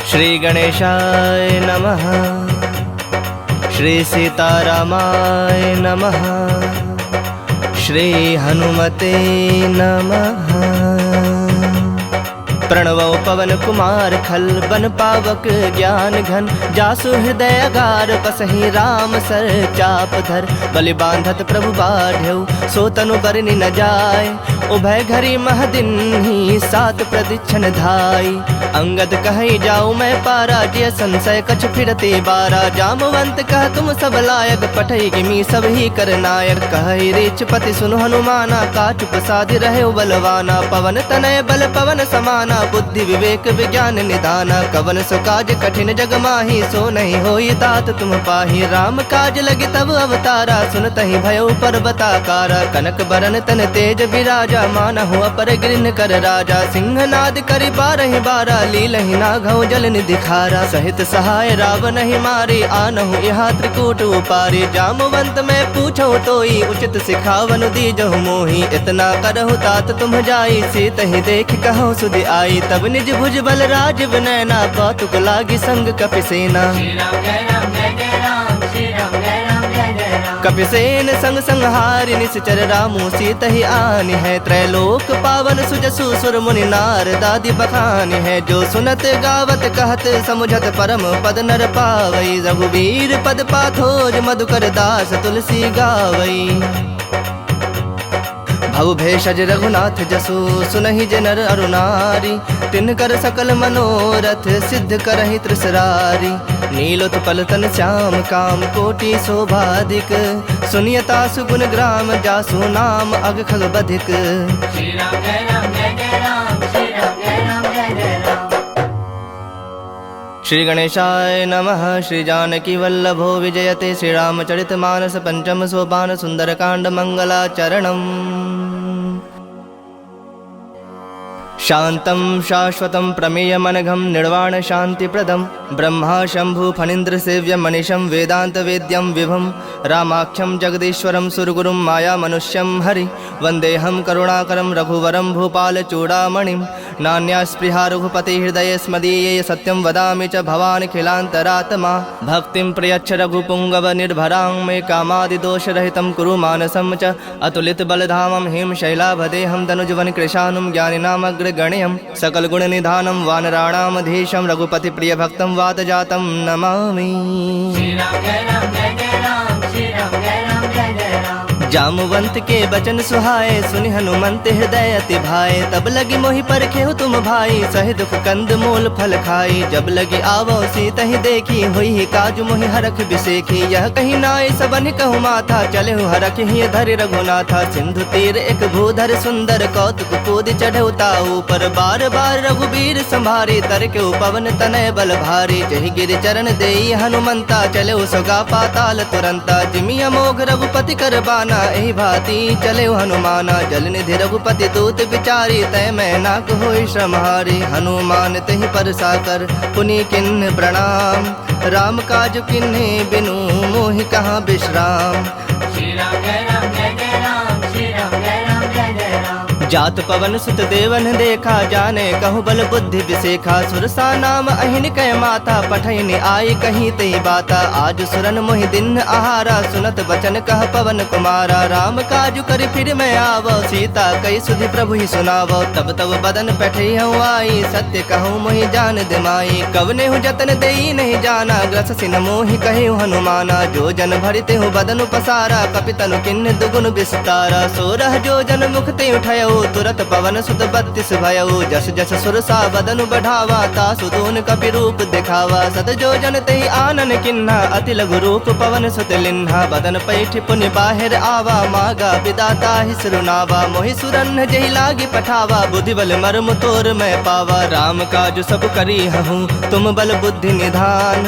श्री गणेशाय नमः। श्री सीतारामाय नमः। श्री हनुमते नमः। प्रणवो पवन कुमार खल बन पावक ज्ञान घन जासु हृदय अगार बसहि राम सर चाप धर बलि बांधत प्रभु बाढ़ऊ सो तनु बरनि न जाय उभय घरी महदिन ही सात प्रदीक्षण धाई अंगद कहि जाऊँ मैं पारा जिय संशय कछ फिरते बारा जामवंत कह तुम सब लायक पठई गिमी सब ही कर नायक कहि रीच पति सुनु हनुमाना काचु प्रसादि रहे बलवाना पवन तनय बल पवन समाना बुद्धि विवेक विज्ञान निदाना कवन सो काज कठिन जग माही सो नहीं होई तात तुम पाही राम काज लगे तब अवतारा सुनतहि भयो पर्वताकारा कनक बरन तन तेज विराजा मानहु अपर गिरिन कर राजा सिंहनाद करि बारहि बारा लीलहि नाघौ जल निधि खारा सहित सहाय रावण ही मारे आनहु यहाँ त्रिकूट उपारे जामवंत मैं पूछो तोई उचित सिखावन दीजहु मोही इतना करहु तात तुम जाई सीत ही देख कहो सुधि आई तब निज भुज बल राज विनयना कौतुक लागी संग कपिसेना कपिसेन संग संहारि निश्चर रामु सीत ही आनि है त्रैलोक पावन सुजसु सुर मुनि नार दादी बखानि है जो सुनत गावत कहत समुझत परम पद नर पावई रघुवीर पद पाथोज मधुकर दास तुलसी गावई भव भेषज रघुनाथ जसु सुनहि जनर अरुनारी तिनकर सकल मनोरथ सिद्ध करहि त्रिसरारी नीलोत्पल तन श्याम काम कोटि शोभाधिक सुनियता सुगुण ग्राम जासु नाम अग खग बधिक। श्री राम जय राम जय जय राम श्री राम जय राम जय जय राम। श्री गणेशाय नमः। श्री जानकी वल्लभो विजयते श्री रामचरित मानस पंचम सोपान सुंदरकांड मंगलाचरणम्। शांतं शाश्वतं प्रमेयमनघं निर्वाण शांतिप्रदं ब्रह्मा शंभु फणीन्द्र सेव्य मनीषं वेदांत वेद्यं विभुं रामाख्यं जगदीश्वरं सुरगुरुं माया मनुष्यं हरि वंदेहं करुणाकरं रघुवरं भूपाल चूड़ामणिं नान्या स्पृहा रघुपति हृदये स्मदीये सत्यं वदामि च भवानिखिलान्तरात्मा भक्तिं प्रयच्छ रघुपुंगव निर्भरां मे कामादिदोषरहितं कुरु मानसं च अतुलित बलधामं हिम शैलाभदेहं तनुजवन कृशानुं ज्ञानिनामग्रगण्यं सकल गुण निधानं वानराणामधीशं रघुपति प्रिय भक्तं वातजातं नमामि। श्री राम जय राम जय जय राम श्री राम जय राम जय जय राम। जामवंत के बचन सुहाए सुनि हनुमंत हृदय अति भाए तब लगी मोहि परखेहु तुम भाई सहि दुख कंद मूल फल खाई जब लगी आवो सीत ही देखी हुई ही काजु मोहि हरख बिसेखी यह कहीं नाय सबन कहु माथा चले हरख ही धरि रघुनाथा सिंधु तीर एक भूधर सुंदर कौतुक कूद चढ़ऊ ताऊ पर बार बार रघुबीर संभारी तर के पवन तनय बल भारी जहि गिर चरण देई हनुमंता चले सोगा पाताल तुरंता जिमि अमोघ रघुपति कर बाना एहि भांति चले हनुमाना जल निधि रघुपति दूत विचारी तय मैं नाक होई श्रमहारी हनुमान तहि पर साकर पुनि किन्ह प्रणाम राम काज किन्हे बिनु मोहि कहाँ विश्राम। श्री राम जय राम जय जय राम श्री राम जय राम जय जय राम। जात पवन सुत देवन देखा जाने कहु बल बुद्धि विसेखा सुरसा नाम अहिन कै माता पठैन आई कहीं तई बाता आज सुरन मोहि दिन आहारा सुनत बचन कह पवन कुमारा राम काजु कर फिर मैं आवो सीता कई सुधि प्रभु ही सुनावो तब तब बदन पैठई हूँ आई सत्य कहूँ मोहि जान दिमाई कवने हूँ जतन देई नहीं जाना ग्रस सिन मोहि कहे हनुमाना जो जन भरिते हूँ बदन पसारा कपितनु किन्न दुगुन विस्तारा सोरह जो जन मुखते उठयो तुरत पवन सुत 32 भयऊ जस जस सुरसा बदनु बढ़ावा तासु दून कपि रूप दिखावा सत जो जन तहि आनन किन्हा अति लघु रूप पवन सुत लिन्हा बदन पैठ पुनि बाहिर आवा मागा विदाता ही सुनावा मोहि सुरन जहि लागी पठावा बुद्धि बल मर्म तोर मैं पावा राम काज सब करी हूँ तुम बल बुद्धि निधान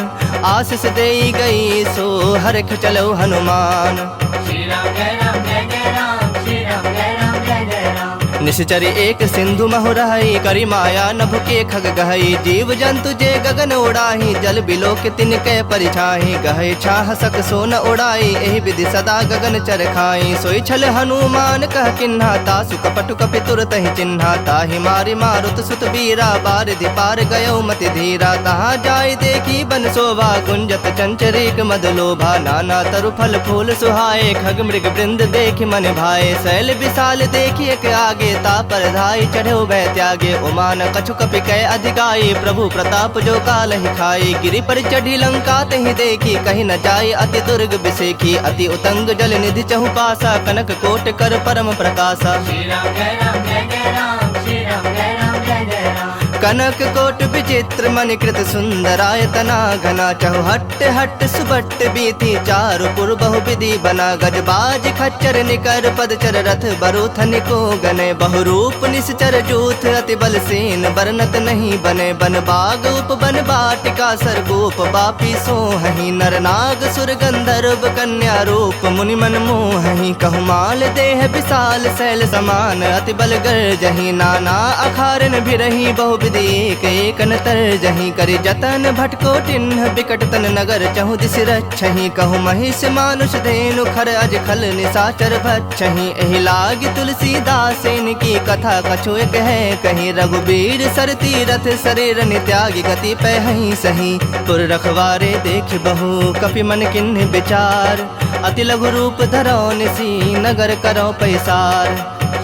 आशीष देई गई सो हरख चलो हनुमान। श्री राम जय राम जय जय राम श्री राम जय राम जय जय राम। निश्चर एक सिंधु महु रही, करी माया नभ के खग गहई। जीव जंतु जे गगन उड़ाही, जल बिलो के तिनके परिछाही। गहे छाह सक सोन उड़ाई, एहि विधि सदा गगन चर खाई। सोई छल हनुमान कह किन्हा, तासु कपटु कपि तुरत ही चिन्हा। ताहि मारि मारुत सुत बीरा, बारिधि पार गयो मति धीरा। तहाँ जाय देखी बन शोभा, गुंजत चंचरीक मद लोभा। नाना तरु फल फूल सुहाए, खग मृग वृंद देखि मन भाए। शैल विशाल देखि एक आगे, तापर धाई चढ़ो भय त्यागे। उमान कछु कपि कै अधिकाई, प्रभु प्रताप जो काल ही खाई। गिरि पर चढ़ी लंका तहि देखी, कहीं न जाय अति दुर्ग बिसेखी। अति उतंग जल निधि चहु पासा, कनक कोट कर परम प्रकाशा। श्री राम जय राम जय जय राम, श्री राम जय राम जय जय राम। कनक कोट विचित्र मणिकृत सुंदरायतना घना। चहु हट्ट हट्ट सुबट्ट बीथी, चारु पुर बहु विधि बना। गजबाज खच्चर निकर पदचर, रथ बरूथन को गने। बहुरूप निश्चर जूथ, अति बल सेन बरनत नहीं बने। बन बाग उप बन बाटिका, सरगोप बापी सोहहि। नर नाग सुर गंधर्व कन्या रूप, मुनि मन मोहहि। कहु माल देह विशाल शैल समान, अति बल गर्जहि। नाना अखारन भिरहि, बहु विधि एक एक नतर जहीं। करि जतन भटको टिन्ह, बिकट तन नगर चहु दिस रक्षहि। कहु महिष मानुष धेनु, खर अज खल निशाचर भक्षहि। एहि लागी तुलसीदासेन की कथा, कछु एक है कहीं। रघुबीर सर तीरथ शरीर नित्यागी, गति पहहि सही। पुर रखवारे देख बहु, कपि मन किन्ह विचार। अति लघु रूप धरो निसी, नगर करो पैसार।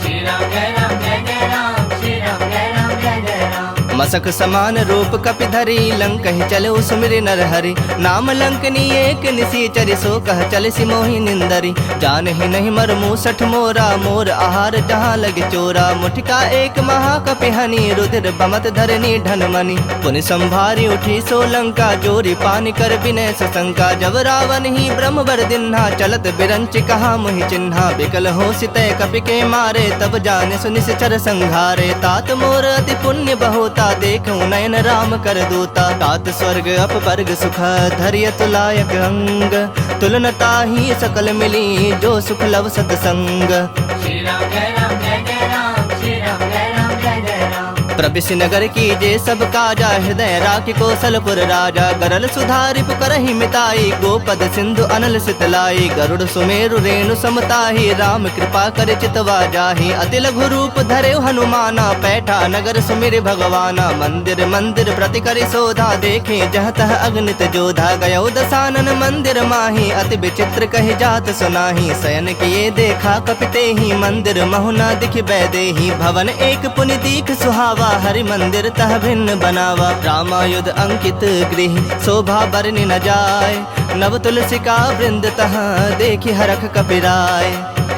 श्री राम जय राम जय जय राम, श्री राम जय राम जय जय राम। मसक समान रूप कपि धरी, लंक ही चले सुमिरि नर हरि। नाम लंकनी एक निसीचरि, सो कह चल सी मोहि निंदरी। जान ही नहीं मर मूसठ मोरा, मोर आहार जहाँ लगे चोरा। मुठिका एक महाकपि हनि, रुधिर बमत धरनी ढनमनि। पुनि संभारी उठी सो लंका, जोरी पानी कर विनय सशंका। जब रावण ही ब्रह्म वर दिन्हा, चलत बिरंच कहा मुहि चिन्हा। बिकल हो सितय कपि के मारे, तब जाने सुनिश्चर संघारे। तात मोर अति पुण्य बहुता, देखूं नयन राम कर दूता। तात स्वर्ग अपवर्ग सुख, धरियत लायक अंग। तुलनता ही सकल मिली, जो सुख लव सतसंग। श्री राम जय राम जय जय राम, श्री राम जय राम जय जय राम। प्रविश नगर की जे सब काजा, हृदय राखि कौशलपुर राजा। गरल सुधारि पुकरहि मिताई, गोपद सिंधु अनल सितलाई। गरुड़ सुमेरु रेणु समताही, राम कृपा कर चितवा जाही। अति लघु रूप धरे हनुमाना, पैठा नगर सुमिर भगवाना। मंदिर मंदिर प्रति करि शोधा, देखे जह तह अगणित जोधा। गयो दसानन मंदिर माही, अति विचित्र कहि जात सुनाही। शयन किए देखा कपिते ही, मंदिर महुना दिख बैदेही। भवन एक पुनि दीख सुहावा, हरि मंदिर तह भिन्न बनावा। रामायुध अंकित गृह, शोभा बरनि न जाय। नव तुलसी का वृंद, तह देखि हरख कपिराय।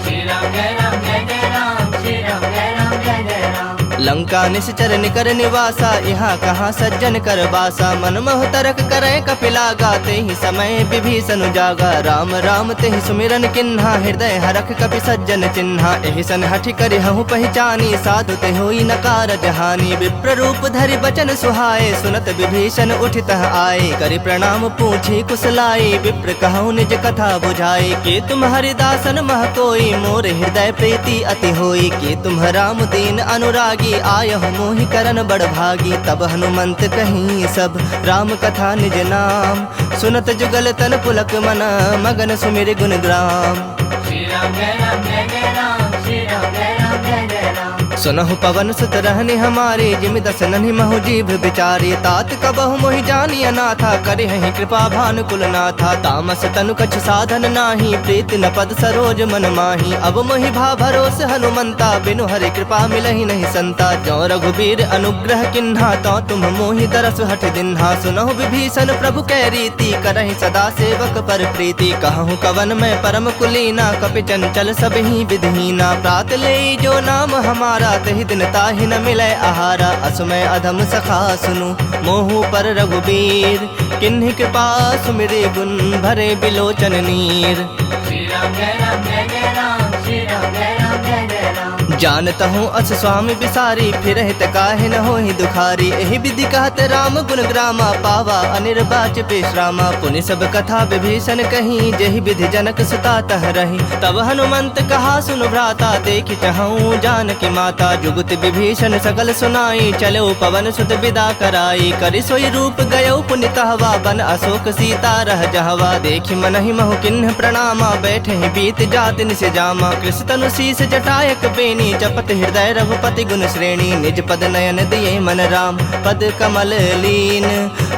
श्री राम जय राम जय जय राम, श्री राम जय राम जय जय राम। लंका निश्चर निकर निवासा, यहाँ कहाँ सज्जन कर बासा। मन मोह तरक करे कपिलागा, ते ही समय विभीषण जागा। राम राम ते ही सुमिरन किन्हा, हृदय हरख कपि सज्जन चिन्हा। एहि सन हठि करि हहु पहचानी, साधु ते होई न कारज हानि। विप्र रूप धरि बचन सुहाए, सुनत विभीषण उठितः आए। करि प्रणाम पूछी कुशलाई, विप्र कहु निज कथा बुझाई। के तुम हरिदासन मह कोई, मोर हृदय प्रीति अति होई। के तुम राम दीन अनुरागी, आयहु मोहि करन बड़ भागी। तब हनुमंत कहीं सब, राम कथा निज नाम। सुनत जुगल तन पुलक मना, मगन सुमिर गुण ग्राम। श्री राम जय राम जय जय राम, श्री राम जय राम जय जय राम। सुनहु पवन सुत रहनि हमारे, जिमि दस नन्हि महु जीभ बिचारी। तात कबहु मोहि जानी अनाथा, करिहहि कृपा भानुकुल नाथा। तामस तनु कछ साधन नाही, प्रीति न पद सरोज मन माही। अब मोहि भा भरोस हनुमंता, बिनु हरि कृपा मिलहि नहीं संता। जो रघुबीर अनुग्रह किन्हा, तो तुम मोहि तरस हठ दिन्हा। सुनहु विभीषण प्रभु कै रीति, करहि सदा सेवक पर प्रीति। कहूँ कवन मैं परम कुलीना, कपि चंचल सब ही विधहीना। प्रात ले जो नाम हमारा, तहि दिन ताहि न मिलै आहारा। असमय अधम सखा सुनु, मोहु पर रघुबीर। किन्हि कृपा सुमिरि गुण, भरे बिलोचन नीर। श्री राम जय राम जय जय राम, श्री राम जय राम जय जय राम। जानता हूँ अस स्वामी बिसारी, फिर हित काहे न होहि दुखारी। एहि विधि कहत राम गुण ग्रामा, पावा अनिर्वाच पेशरामा। पुनि सब कथा विभीषण कही, जेहि विधि जनक सुता तह रही। तब हनुमंत कहा सुन भ्राता, देखि चहूँ जानकी माता। जुगुत विभीषण सकल सुनाई, चलो पवन सुत विदा कराई। करि सोई रूप गयो पुनि तहवा, बन अशोक सीता रह जहवा। देखि मनहि महु किन्ह प्रणामा, बैठे बीत जाति निस जामा। कृष तनु शीस जटायक बेनी, जपत हृदय रघुपति गुण श्रेणी। निज पद नयन दिए मन राम, पद कमल लीन।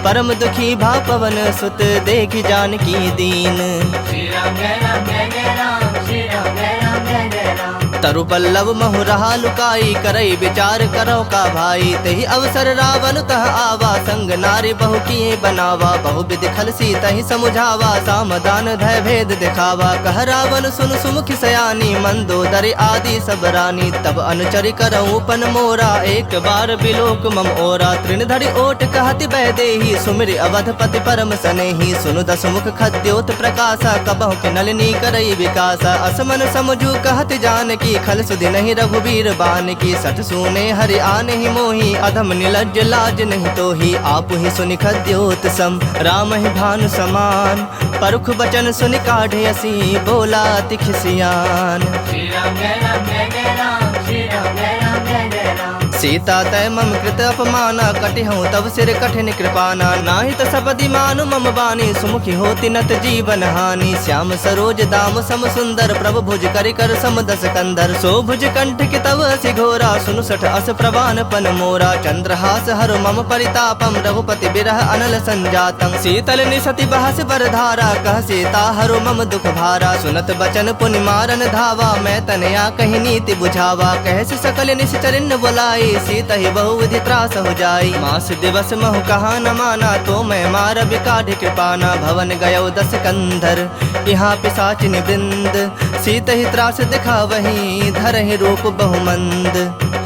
परम दुखी भा पवन सुत, देखि जानकी दीन। श्री राम जय राम जय जय राम, श्री राम जय राम जय जय राम। तरु पल्लव महु रहा लुकाई, करई विचार करो का भाई। तेहि अवसर रावण तह आवा, संग नारी बहु किए बनावा। बहु विधि खल सी तहि समुझावा, सामदान धय भेद दिखावा। कह रावण सुन सुमुखी सयानी, मंदोदरी आदि सब रानी। तब अनुचरि करऊँ पन मोरा, एक बार बिलोक मम ओरा। तृण धरि ओट कहति बह देहि, सुमिरि अवधपति परम सनेहि। सुनु दसमुख खद्योत प्रकाशा, कबहु के नलिनी करई विकासा। असमन समझू कहत जानकी, खल सुधि नहीं रघुबीर बान की। सठ सूने हरि आने ही मोही, अधम निलज्ज लाज नहीं तोही। आप ही सुनि खद्योत सम, राम ही भानु समान। परुख बचन सुनि काढ़े असी, बोला अति खिसियान। श्री राम जय राम जय जय राम, श्री राम जय राम जय जय राम। सीता तय मम कृत अपमाना, कटिहूँ तब सिर कठिन कृपाना। नाही त सपदि मानु मम बानी, सुमुखी होती नत जीवन हानि। श्याम सरोज दाम सम सुंदर, प्रभु भुज करि कर सम दस कंदर। सो भुज कंठ के तव असि घोरा, सुनु सठ अस प्रवान पन मोरा। चंद्रहास हर मम परितापम, रघुपति बिरह अनल संजातम। शीतल निसति बहस बर धारा, कह सीता हरो मम दुख भारा। सुनत बचन पुनि मारन धावा, मैं तनया कही नीति बुझावा। कहस सकल निश्चरिन बुलाई, सीता ही बहु विधि त्रास हो जाई। मास दिवस महु कहा न माना, तो मैं मार बिकाढ़ कृपाना। भवन गयो दस कंधर, यहाँ पिशाचिन वृंद। सीता ही त्रास दिखा वही, धरहि रूप बहुमंद।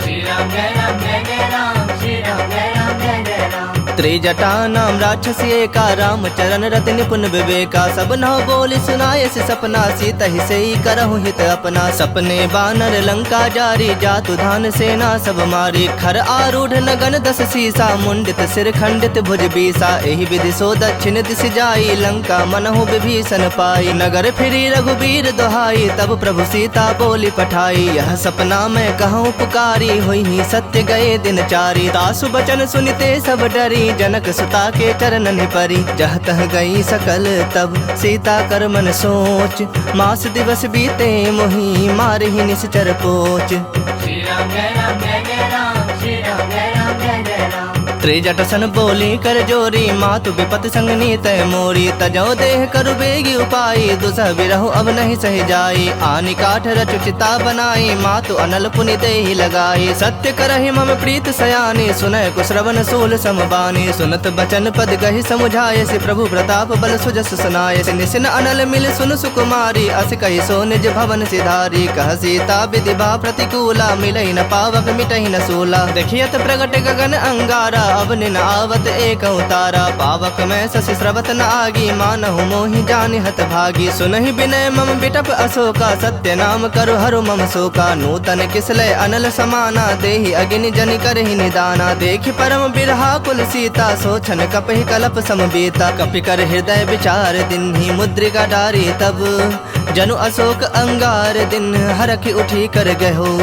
श्री राम जय राम जय जय राम, श्री राम जय राम जय जय राम। त्रिजटा नाम राक्षसी एका, राम चरण रति निपुण विवेका। सब नौ बोली सुनाय से सपना, सीता ही से ही करहु हित अपना। सपने बानर लंका जारी, जातु धान सेना सब मारी। खर आरूढ़ नगन दस सीसा, मुंडित सिर खंडित भुज बीसा। एहि विधि सो दक्षिण दिश जाई, लंका मनहु विभीषण पाई। नगर फिरी रघुबीर दोहाई, तब प्रभु सीता बोली पठाई। यह सपना मैं कहूँ पुकारी, हुई ही सत्य गए दिन चारी। तासु बचन सुनिते सब डरी, जनक सुता के चरणन परी। जह तह गई सकल तब, सीता कर मन सोच। मास दिवस बीते मोही, मारहि निश्चर पोच। श्री राम जय राम जय जय राम, श्री राम जय राम जय जय राम। त्रिजट सन बोली कर जोरी, मातु विपत संग नीत मोरी। तजो देह करु बेगी उपाई, दुसह बिरहु अब नहीं सह जाई। आनि काठ रचु चिता बनाई, मातु अनल पुनि देहि लगाई। सत्य करहि मम प्रीत सयानी, सुनय कुश्रवण सूल समबानी। सुनत बचन पद गहि समुझाय, से प्रभु प्रताप बल सुजस सुनाय। से निसिन अनल मिल सुन सुकुमारी, अस कहि सो निज भवन सिधारी। कह सीता विधि बा प्रतिकूला, मिलहि न पावक मिटहि न सूला। देखियत प्रगट गगन अंगारा, अब निन आवत एक उतारा। पावक में शशि स्रवत न आगी, मानहु मोहि जानि हत भागी। सुनहि विनय मम बिटप अशोका, सत्य नाम करु हरु मम शोका। नूतन किसलय अनल समाना, देहि अग्नि जनि करहि निदाना। देखि परम बिरहा कुल सीता, सोचन कपहि कलप समबीता। कपि कर हृदय विचार दिन्हि, मुद्रिका डारी तब। जनु अशोक अंगार दिन, हरखि उठी कर गहो।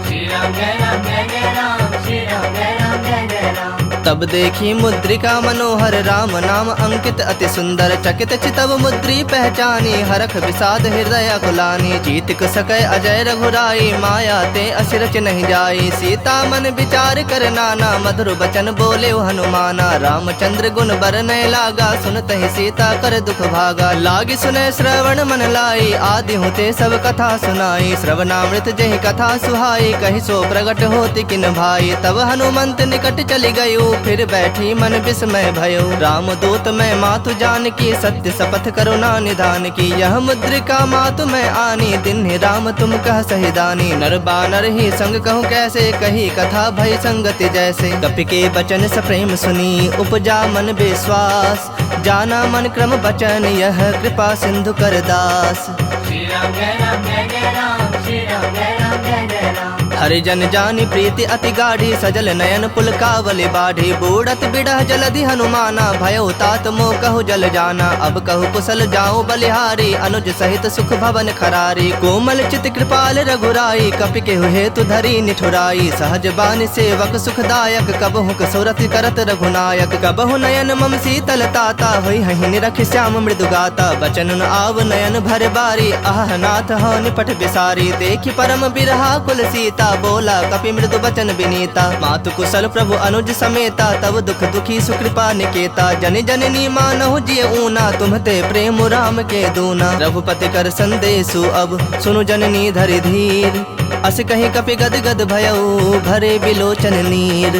श्री राम जय राम जय जय राम, श्री राम जय राम जय जय राम। तब देखी मुद्रिका मनोहर, राम नाम अंकित अति सुंदर। चकित चितव मुद्री पहचानी, हरख विषाद हृदय अकुलानी। जीत सकै अजय रघुराई, माया ते असिरच नहीं जाई। सीता मन विचार कर नाना, मधुर बचन बोले हनुमाना। रामचंद्र गुण बरनय लागा, सुनत ही सीता कर दुख भागा। लागी सुनय श्रवण मन लाई, आदि होते सब कथा सुनाई। श्रवणामृत जहि कथा सुहाई, कहि सो प्रगट होति किन भाई। तब हनुमंत निकट चली गयो, फिर बैठी मन विस्मय भयो। राम दूत मैं मातु जानकी, सत्य शपथ करुणा निधान की। यह मुद्रिका मातु मैं आनी, दिन राम तुम कह सहिदानी। नर बानर ही संग कहूँ कैसे, कही कथा भय संगति जैसे। कपि के बचन सप्रेम सुनी, उपजा मन विश्वास। जाना मन क्रम बचन, यह कृपा सिंधु कर दास। श्री राम जय राम जय जय राम, श्री राम जय राम जय जय राम। हरिजन जानी प्रीति अति गाढ़ी सजल नयन पुलकावली बाढ़ी बूढ़त बिड़ह जलधि हनुमाना भयो तात मोह कहु जल जाना अब कहु कुशल जाऊं बलिहारी अनुज सहित सुख भवन खरारी कोमल चित कृपाल रघुराई कपि के हेतु धरी निठुराई सहज बानी सेवक सुखदायक कबहु कसुरत करत रघुनायक कबहु नयन मम शीतल ताता होई हहि निरख श्याम मृदु गाता बचन न आव नयन भर बारी आह नाथ हो निपट बिसारी देखि परम बिरहा कुल सीता बोला कपि मृदु बचन विनीता मातु कुशल प्रभु अनुज समेता तब दुख दुखी सुकृपा निकेता जन जननी मानहु जिय ऊना तुम्हते प्रेम राम के दूना रघुपति कर संदेशु अब सुनु जननी धरि धीर अस कहीं कपि गद गद भयउ भरे बिलोचन नीर।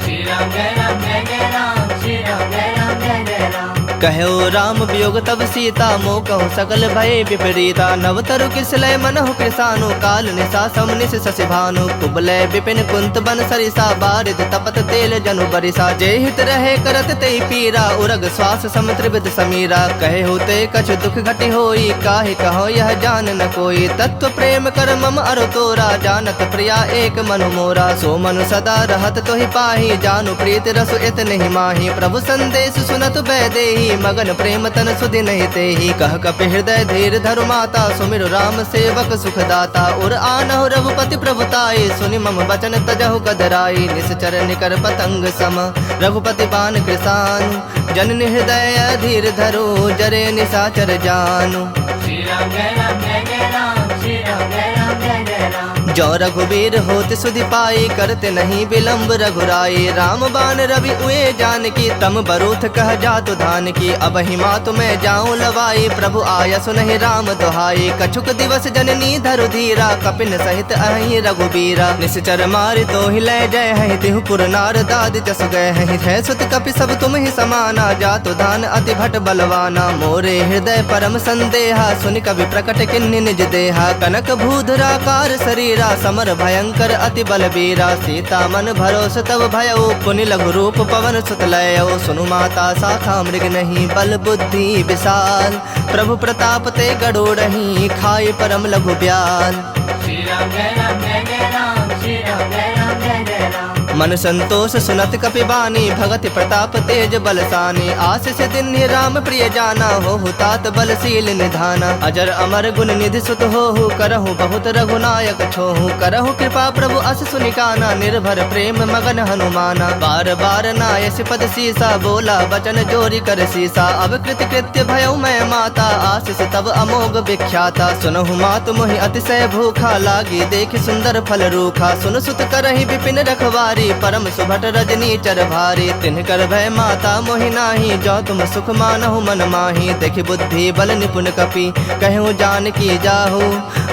श्री राम जय राम जय जय राम श्री राम जय राम जय जय राम कहो राम वियोग तब सीता मोह कहु सकल भय विपरीता नव तरु किसलय मनहु कृसानु काल निशा समनिस शशि भानु कुबलय विपिन कुंत बन सरिसा बारिद तपत तेल जनु बरिसा जय हित रहे करत ते पीरा उरग श्वास सम त्रिविध समीरा कहे होते कछ दुख घटि होई काहे कहो यह जान न कोई तत्व प्रेम कर मम अरु तोरा जानत प्रिया एक मनु मोरा सो मनु सदा रहत तोहि पाही जानु प्रीत रसु इत नहीं माही प्रभु संदेश सुनत बैदेही मगन प्रेम तन सुधि नहीं तेहि कह कपि हृदय धीर धरु माता सुमिरु राम सेवक सुखदाता उर आनहु रघुपति प्रभुताई सुनि मम बचन तजहु कदराई निश्चर निकर पतंग सम रघुपति बान कृसानु जननि हृदय धीर धरो जरे निशाचर जानु। श्री राम जय राम जय जय राम श्री राम जय राम जय जय राम जो रघुबीर होत सुधि पाई करते नहीं विलम्ब रघुराई राम बान रवि उए जान की तम बरूथ कह जातु धान की अब हिमा तुम्हें जाऊं लवाई प्रभु आया सुनहि राम दुहाई कछुक दिवस जननी धरु धीरा कपिन सहित अहि रघुबीरा निश्चर मारि तो ही लय जय है तिहु पुर नार दाद जस गए है सुत कपि सब तुम ही समाना जातु धान अति भट बलवाना मोरे हृदय परम संदेहा सुनि कवि प्रकट किन्नि निज देहा कनक भूधराकार शरीरा समर भयंकर अति बलबीरा सीता मन भरोस तब भयउ पुनि लघु रूप पवन सुत लयउ सुनु माता शाखा मृग नहीं बल बुद्धि विशाल प्रभु प्रताप ते गड़ोड़हि खाई परम लघु ब्याल। श्री राम जय राम जय जय राम श्री राम जय राम जय जय राम मन संतोष सुनत कपि बानी भगति प्रताप तेज बलसानी आशीष दिन राम प्रिय जाना हो तात बलशील निधाना अजर अमर गुण निधि सुत हो करहु बहुत रघुनायक छोहु करहु कृपा प्रभु अस सुनिकाना निर्भर प्रेम मगन हनुमाना बार बार नायस पद सीसा बोला वचन जोरी कर सीसा अब कृत कृत्य भयउ मैं माता आशीष तब अमोघ विख्याता सुनहु मातु मोहि अतिशय भूखा लागी देखि सुंदर फल रूखा सुन सुत करहि विपिन रखवारी परम सुभट रजनी चर भारी तिन्ह कर भय माता मोहि नाही जो तुम सुख मानहु मन माही देखि बुद्धि बल निपुण कपि कहूँ जान की जाहु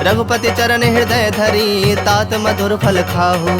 रघुपति चरण हृदय धरी तात मधुर फल खाहु।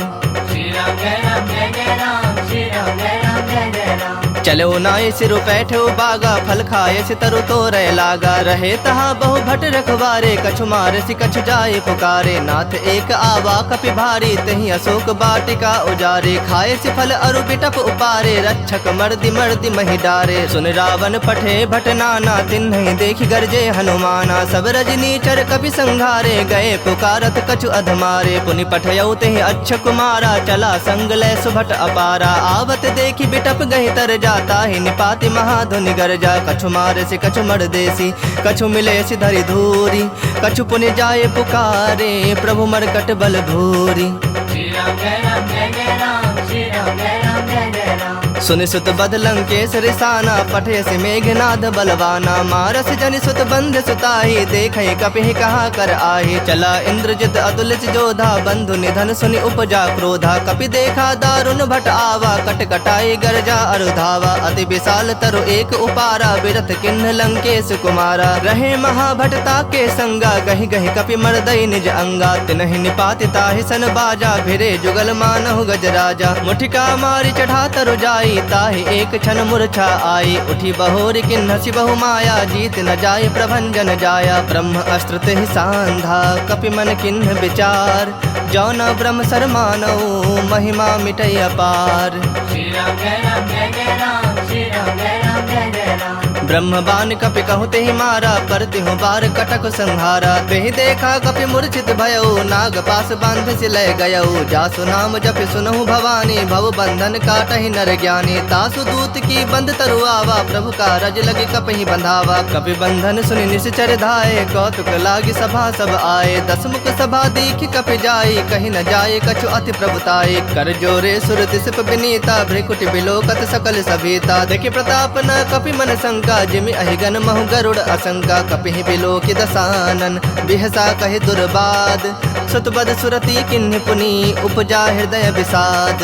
श्री राम जय राम जय जय राम श्री राम जय राम जय जय राम चलो नाय सिरु बैठो बागा फल खाए सितरु तो रह लागा रहे तहा बहु भट रखवारे कछु मार सि कछु जाए पुकारे नाथ एक आवा कपि भारी तही अशोक बाटिका उजारे खाए सि फल अरु बिटप उपारे रक्षक मर्दि मर्दि महि डारे सुन रावण पठे भट नाना तिन्हि देखि गरजे हनुमाना सब रजनी चर कपि संघारे गए पुकारत कछु अधमारे पुनि पठयउ तेहि अच्छ कुमारा चला संग लय सुभट अपारा आवत देखि बिटप गहि तर जाता ही निपाति महाधुनि गरजा कछु मारे से कछु मर देसी कछु मिले सि धरि धूरी कछु पुनि जाए पुकारे प्रभु मरकट बल भूरी। श्री राम जय राम जय जय राम श्री राम जय राम जय जय राम सुनि सुत बद लंकेश रिसाना पठे से मेघनाद बलवाना मारस जनि सुत बंध सुताही देखे कपि कहा कर आही चला इंद्रजित अतुलित जोधा बंधु निधन सुनि उपजा क्रोधा कपि देखा दारुण भट आवा कट कटाई गरजा अरुधावा अति विशाल तरु एक उपारा बिरथ किन्ह लंकेश कुमारा रहे महाभटता के संगा गहि गहि कपि मरदई निज अंगा तिनहि निपाति ताहि सन बाजा भिरे जुगल मानहु गजराजा मुठिका मारी चढ़ा तरु जाई ताहि एक क्षण मूर्छा आई उठी बहोरी किन्हसि बहु माया जीत न जाय प्रभंजन जाया ब्रह्म अस्त्र तेहि सांधा कपि मन किन्ह विचार जौन ब्रह्म सर मानऊ महिमा मिटय अपार। श्री राम जय राम जय जय राम श्री राम जय राम जय जय राम ब्रह्म बाण कपि कहते ही मारा, पर तिहु बार कटक संहारा। तेहि देखा कपि मूर्छित भयउ, नाग पास बांध सिलय गयउ। जासु नाम जपि सुनहु भवानी, भव बंधन काटहि नर ज्ञानी। तासु दूत की बंद तरुआवा, प्रभु का रज लगे कपहि बंधावा। कपि बंधन सुनि निश्चर धाये, कौतुक लागी सभा सब आए। दस मुख सभा दीख कपि जाई, कहीं न जाए कछु अति प्रभुताई। कर जोरे सुर दिसप विनीता, भ्रिकुटि बिलोकत सकल सभीता। देखि प्रताप न कपि मन शंका, जिमि अहिगन महु गरुड़ असंका। कपिहि बिलोकि दसानन, बिहसा कहि दुर्बाद। सुतबद सुरति किन्हि पुनि, उपजा हृदय विषाद।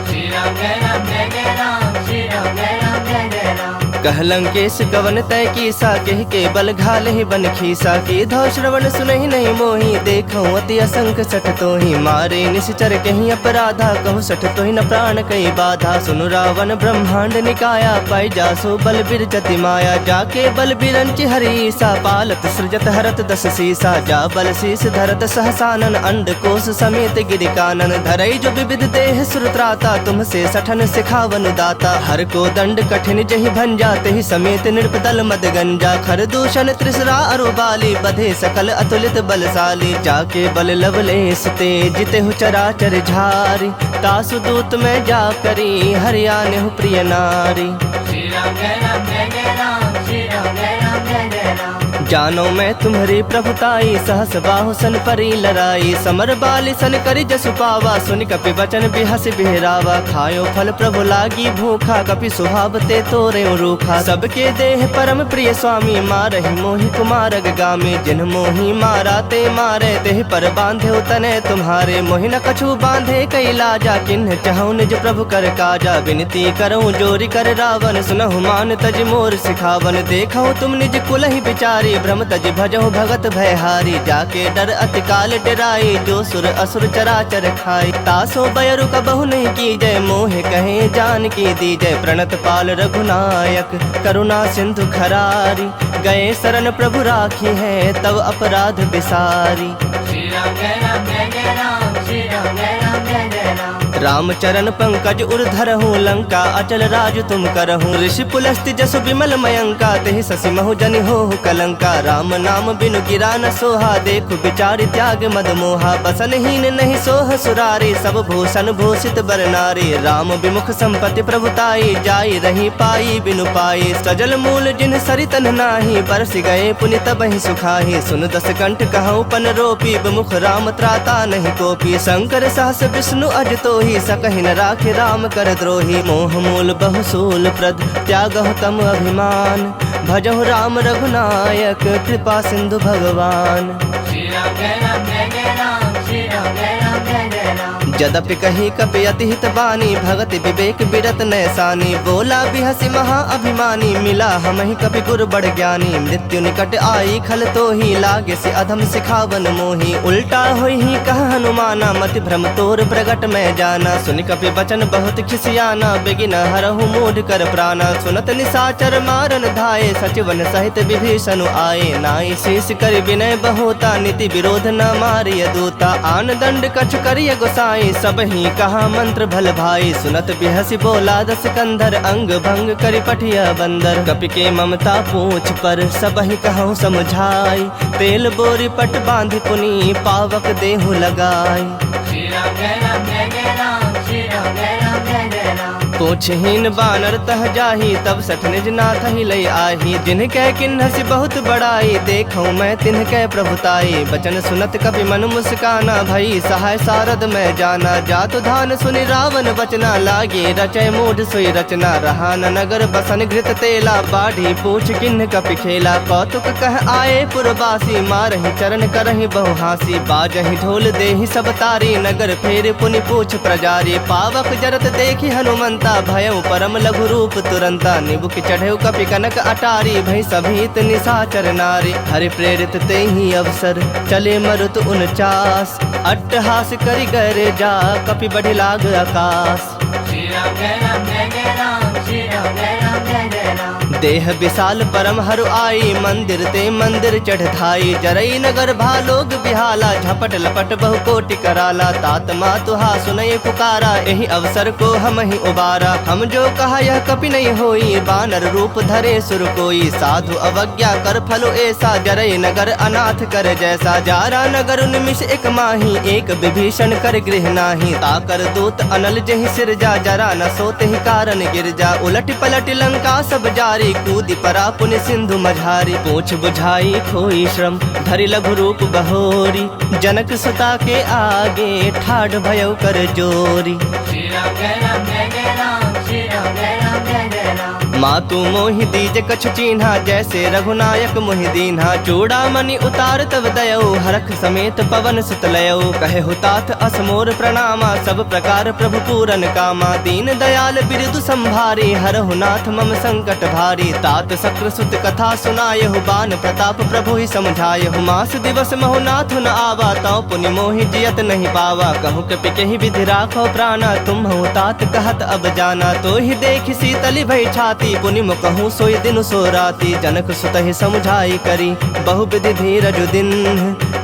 श्री राम जय राम जय जय राम, श्री राम जय राम जय जय राम। कहलंकेश गवन तय कीसा, कह के बल घाल ही बन खीसा। की धौ श्रवण सुनहि नहीं मोही, देखऊं अति असंख सठ तोहि। मारे निश्चर कहीं अपराधा, कहु सठ तोहि न प्राण कई बाधा। सुनु रावण ब्रह्मांड निकाया, पाई जासो बल बिरजति माया। जाके बल बिरंचि हरीसा, पालत सृजत हरत दस सीसा। जा बल शीस धरत सहसानन, अंड कोश समेत गिरिकानन। धरई जो विविध देह सुरत्राता, तुमसे सठन सिखावन दाता। हर को दंड कठिन जहि भंजा, ही समेत नृपदल मद गंजा। खर दूषण त्रिसरा अरुबाली, बधे सकल अतुलित बलशाली। जाके बल लवलेस ते, जिते हु चराचर झारी। तासु दूत में जा करी, हरियाणु प्रिय नारी। श्री राम जय राम जय जय राम, श्री राम जय राम जय जय राम। जानो मैं तुम्हारी प्रभुताई, सहस बाहु सन परी लड़ाई। समर बाली सन करी जसु पावा, सुनि कपि वचन बिहस बिहरावा। खायो फल प्रभु लागी भूखा, कपि सुहावते तोरे रूखा। सबके देह परम प्रिय स्वामी, मारहि मोहि कुमारग गामी। जिन मोहि मारा ते मारे, तेहि पर बांधे तने तुम्हारे। मोहि न कछु बांधे कई लाजा, किन्ह चाहूं निज प्रभु कर काजा। विनती करऊं जोरी कर रावण, सुनहु मान तज मोर सिखावन। देखऊं तुम निज कुलहि बिचारी, भ्रम तज भजहु भगत भयहारी। जाके डर अति काल डराई, जो सुर असुर चराचर खाई। तासो बयरु कबहु नहीं कीजय, मोहे कहे जान की दीजय। प्रणत पाल रघुनायक, करुणा सिंधु खरारी। गए शरण प्रभु राखी है, तब अपराध बिसारी। श्री राम जय राम जय जय राम, श्री राम जय राम जय जय राम। राम चरण पंकज उर्धरहु, लंका अचल राज तुम करहु। ऋषि पुलस्ति जसु विमल मयंका, तेहि ससि महु जनि होहु कलंका। राम नाम बिनु गिरा न सोहा, देखु बिचारि त्याग मद मोहा। बसनहीन नहीं सोह सुरारी, सब भूषण भूषित बर नारी। राम विमुख संपत्ति प्रभुताई, जाई रही पाई बिनु पाई। सजल मूल जिन सरितन नाही, बरस गए पुनि तबहि सुखाही। सुन दस कंठ कहूँ पन रोपी, विमुख राम त्राता नहीं कोपी। शंकर सहस विष्णु अज तोहि, सकहि न राखे राम कर द्रोही। मोह मूल बहुसूल प्रद, त्यागहु तम अभिमान। भजहु राम रघुनायक, कृपा सिंधु भगवान। श्री राम जय राम जय जय राम, श्री राम जय राम जय जय राम। जदपि कही कपि अति हित बानी, भगति विवेक बिरत नैसानी। बोला बिहसि महा अभिमानी, मिला हमहि कपि गुर बड़ ज्ञानी। मृत्यु निकट आई खल तोहि, लागे से अधम सिखावन मोहि। उल्टा होई ही कह हनुमाना, मति भ्रम तोर प्रगट में जाना। सुनि कपि वचन बहुत खिसियाना, बेगिन हरहु मूढ़ कर प्राणा। सुनत निशाचर मारन धाये, सचिवन सहित विभीषण आए। नाई शेष कर विनय बहुता, नीति विरोध न मारिय दूता। आन दंड कछ करिय गोसाई, सब ही कहा मंत्र भल भाई। सुनत बिहसि बोला दस कंधर, अंग भंग करि पठिया बंदर। कपि के ममता पूछ पर, सब ही कहूँ समझाई। तेल बोरी पट बांधि पुनि, पावक देहु लगाई। श्री राम जय राम जय जय राम, श्री राम जय राम जय जय राम। पूछहीन बानर तह जाही, तब सठ निज नाथ ही लई आही। जिनकै किन्हसि बहुत बड़ाई, देखऊं मैं तिनकै प्रभुताई। बचन सुनत कपि मन मुस्काना, भई सहाय सारद में जाना। जातु धान सुनि रावण बचना, लागे रचय मूढ़ सोई रचना। रहा न नगर बसन घृत तेला, बाढ़ी पूछ किन्ह कपि खेला। कौतुक कह आए पुरवासी, मारहि चरण करहि बहु हासी। बाजहि ढोल देहि सब तारी, नगर फेर पुनि पूछ प्रजारी। पावक जरत देखि हनुमंता, भयउ परम लघु रूप तुरंता। निबुक चढ़ेउ कपि कनक अटारी, भई सभीत निशाचर नारी। हरि प्रेरित तेहि अवसर, चले मरुत 49। अट्टहास करि गरे जा, कपि बढ़ि लाग आकाश। श्री राम जय राम जय जय राम, श्री राम जय राम जय जय राम। देह विशाल परम हरु आई, मंदिर ते मंदिर चढ़ धाई। जरई नगर भालोग बिहाला, झपट लपट बहु कोटि कराला। तात मातुहा सुनय पुकारा, यही अवसर को हम ही उबारा। हम जो कहा यह कपि नहीं होई, बानर रूप धरे सुर कोई। साधु अवज्ञा कर फलो ऐसा, जरई नगर अनाथ कर जैसा। जारा नगर निमिष एक माही, एक विभीषण कर गृह नाही। ताकर दूत अनल जहि सिरजा, जरा न सोते ही कारण गिरजा। उलट पलट लंका सब जारी, कूदी परा पुण्य सिंधु मझारी। पूछ बुझाई खोई श्रम, धरि लघु रूप बहोरी। जनक सुता के आगे, ठाढ़ भयउ कर जोरी। श्री राम जय राम जय जय राम, श्री राम जय राम जय जय राम। मातु मोहि दीज कछु चीन्हा, जैसे रघुनायक मोहि दीन्हा। चूड़ामणि उतार तब दयऊ, हरख समेत पवन सुत लयऊ। कहे हुतात असमोर प्रणामा, सब प्रकार प्रभु पूरन कामा। दीन दयाल बिरदु संभारी, हरहु नाथ मम संकट भारी। तात शक्र सुत कथा सुनायहु, बान प्रताप प्रभु ही समझायहु। मास दिवस महु नाथ न आवा, तौ पुनि मोहि जियत नहीं पावा। कहूँ कपि केहि विधि राखो प्राणा, तुम हूँ तात कहत अब जाना। तो ही देख शीतली भई छाती, पुनि मुकहूँ सोई दिन सो राती। जनक सुतहि समुझाई करी, बहु विधि धीरज दिन।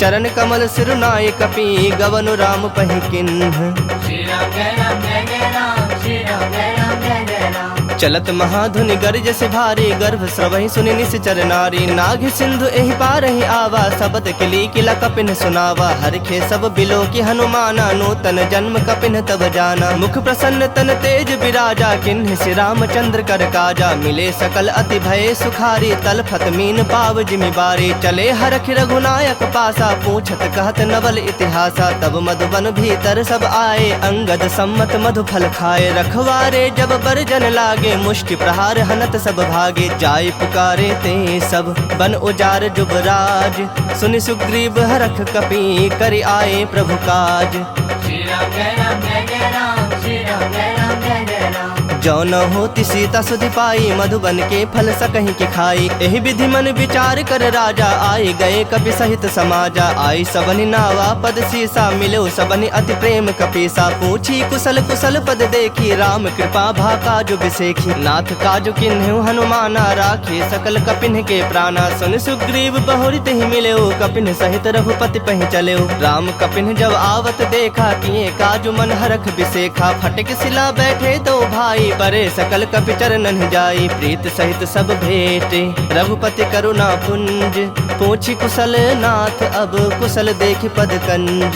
चरण कमल सिरुनाय कपि, गवनु राम पहि किन्ह। श्री राम जय राम जय जय राम, श्री राम जय राम जय जय राम। चलत महाधुनि गर्ज से भारी, गर्भ स्रवहि सुनि निश्चर नारी। नाग सिंधु एहि पारहि आवा, सबद किली किला कपिन सुनावा। हरखे सब बिलो की हनुमाना, नूतन जन्म कपिन तब जाना। मुख प्रसन्न तन तेज विराजा, किन्ह श्री रामचंद्र कर काजा। मिले सकल अति भय सुखारी, तलफत मीन पाव जिमि बारी। चले हरख रघुनायक पासा, पूछत कहत नवल इतिहासा। तब मधुबन भीतर सब आए, अंगद सम्मत मधु फल खाए। रखवारे जब बरजन लागे, मुष्टि प्रहार हनत सब भागे। जाय पुकारे ते सब, बन उजार जुबराज। सुनि सुग्रीव हरख कपि, करि आए प्रभु काज। श्री राम जय राम जय जय राम, श्री राम जय राम जय जय राम। जो न होती सीता सुधि पाई, मधुबन के फल सकहीं के खाई। एहि विधि मन विचार कर राजा, आए गए कपि सहित समाजा। आई सबनि नावा पद सीसा, मिलो सबनि अति प्रेम कपीसा। पूछी कुशल कुशल पद देखी, राम कृपा भा काजु बिसेखी। नाथ काजु किन्हु हनुमाना, राखे सकल कपिन के प्राणा। सुन सुग्रीव बहुरित ही मिलेऊ, कपिन सहित रघुपति पहि चलेऊ। राम कपिन जब आवत देखा, किए काजु मन हरख बिसेखा। फटक सिला बैठे दो भाई, परे सकल कपि चरणन जाई। प्रीत सहित सब भेटे, रघुपति करुणा पुंज। पूछी कुशल नाथ अब, कुशल देखि पद कंज।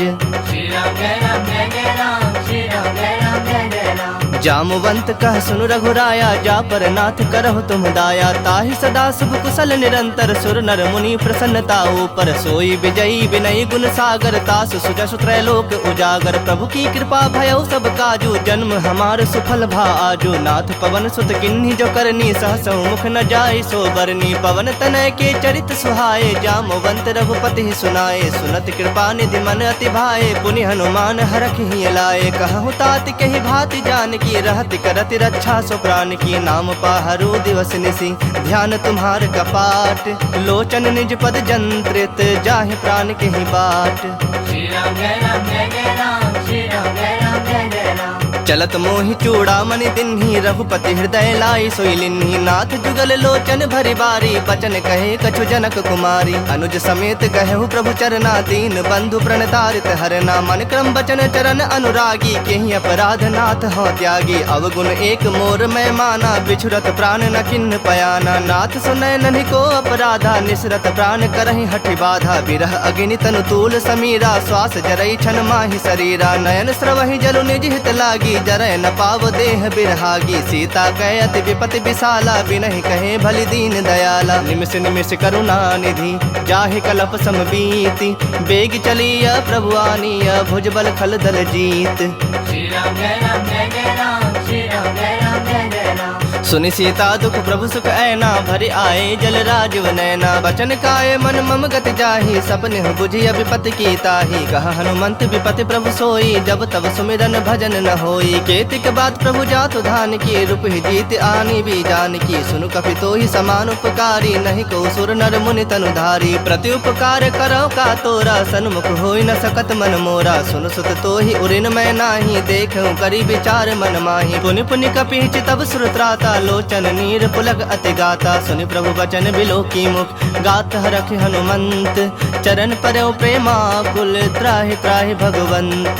श्री राम जय राम जय जय राम, श्री राम जय राम जय जय राम। जामवंत कह सुनु रघुराया, जा पर नाथ करहु तुम दाया। ताहि सदा शुभ कुशल निरंतर, सुर नर मुनि प्रसन्नता ऊपर। सोई विजयी विनयी गुण सागर, तास सुजसु त्रैलोक उजागर। प्रभु की कृपा भयउ सब काजू, जन्म हमार सुफल भा आजू। नाथ पवन सुत किन्ही जो करनी, सहसौ मुख न जाय सो बरनी। पवन तनय के चरित सुहाए, जामवंत रघुपति ही सुनाए। सुनत कृपा निधि मन अति भाए, पुनि हनुमान हरख ही लाए। कहु तात कहि भाति जानकी, रहति करति रक्षा सो प्राण की। नाम पाहरु दिवस निसी, ध्यान तुम्हार कपाट। लोचन निज पद जंत्रित, जाहि प्राण के ही बाट। श्री राम जय राम जय जय राम, श्री राम जय राम जय जय राम। चलत मोहि चूड़ामणि दिन्ही, रघुपति हृदय लाई सोई लिन्ही। नाथ जुगल लोचन भरि बारी, बचन कहे कछु जनक कुमारी। अनुज समेत कहु प्रभु चरना, दीन बंधु प्रणतारित हरना। मन क्रम बचन चरण अनुरागी, केहि अपराध नाथ हो त्यागी। अवगुण एक मोर मैं माना, बिछुरत प्राण न किन्ह पयाना। नाथ सुनय नन्हि को अपराधा, निसरत प्राण करहि हठि बाधा। बिरह अग्नि तनु तूल समीरा, श्वास जरई छन माहि शरीरा। नयन स्रवहि जलु निज हित लागी, जरय न पाव देह बिरहागी। सीता कहे अति विपति विशाला, बिनहि कहे भलि दीन दयाला। निमिष निमिष करुणा निधि, जाहि कलप समबीति। बेग चलिया प्रभु आनिया, भुजबल खल दल जीत। श्री राम जय राम जय जय राम, श्री राम जय राम जय जय राम। सुनि सीता दुख प्रभु सुख ऐना, भरि आए जल राजीव नैना। बचन काय मन मम गति जाहि, सपने बुझि विपति की ताहि। कहा हनुमंत विपति प्रभु सोई, जब तब सुमिरन भजन न होई। केतिक बात प्रभु जातु धान की, रूप ही जीत आनी भी जान की। सुनु कपि तोहि समान उपकारी, नहीं को सुर नर मुनि तनु धारी। प्रति उपकार करो का तोरा, सन्मुख होई न सकत मन मोरा। सुन सुत तोहि उरिन मैं नाही, देखूं करी विचार मन माही। पुनि पुनि कपि तब सुर त्राता, लोचन नीर पुलक अति गाता। सुनि प्रभु बचन बिलो की मुख गात हरख हनुमंत। चरण परयो प्रेमाकुल त्राहि त्राहि भगवंत।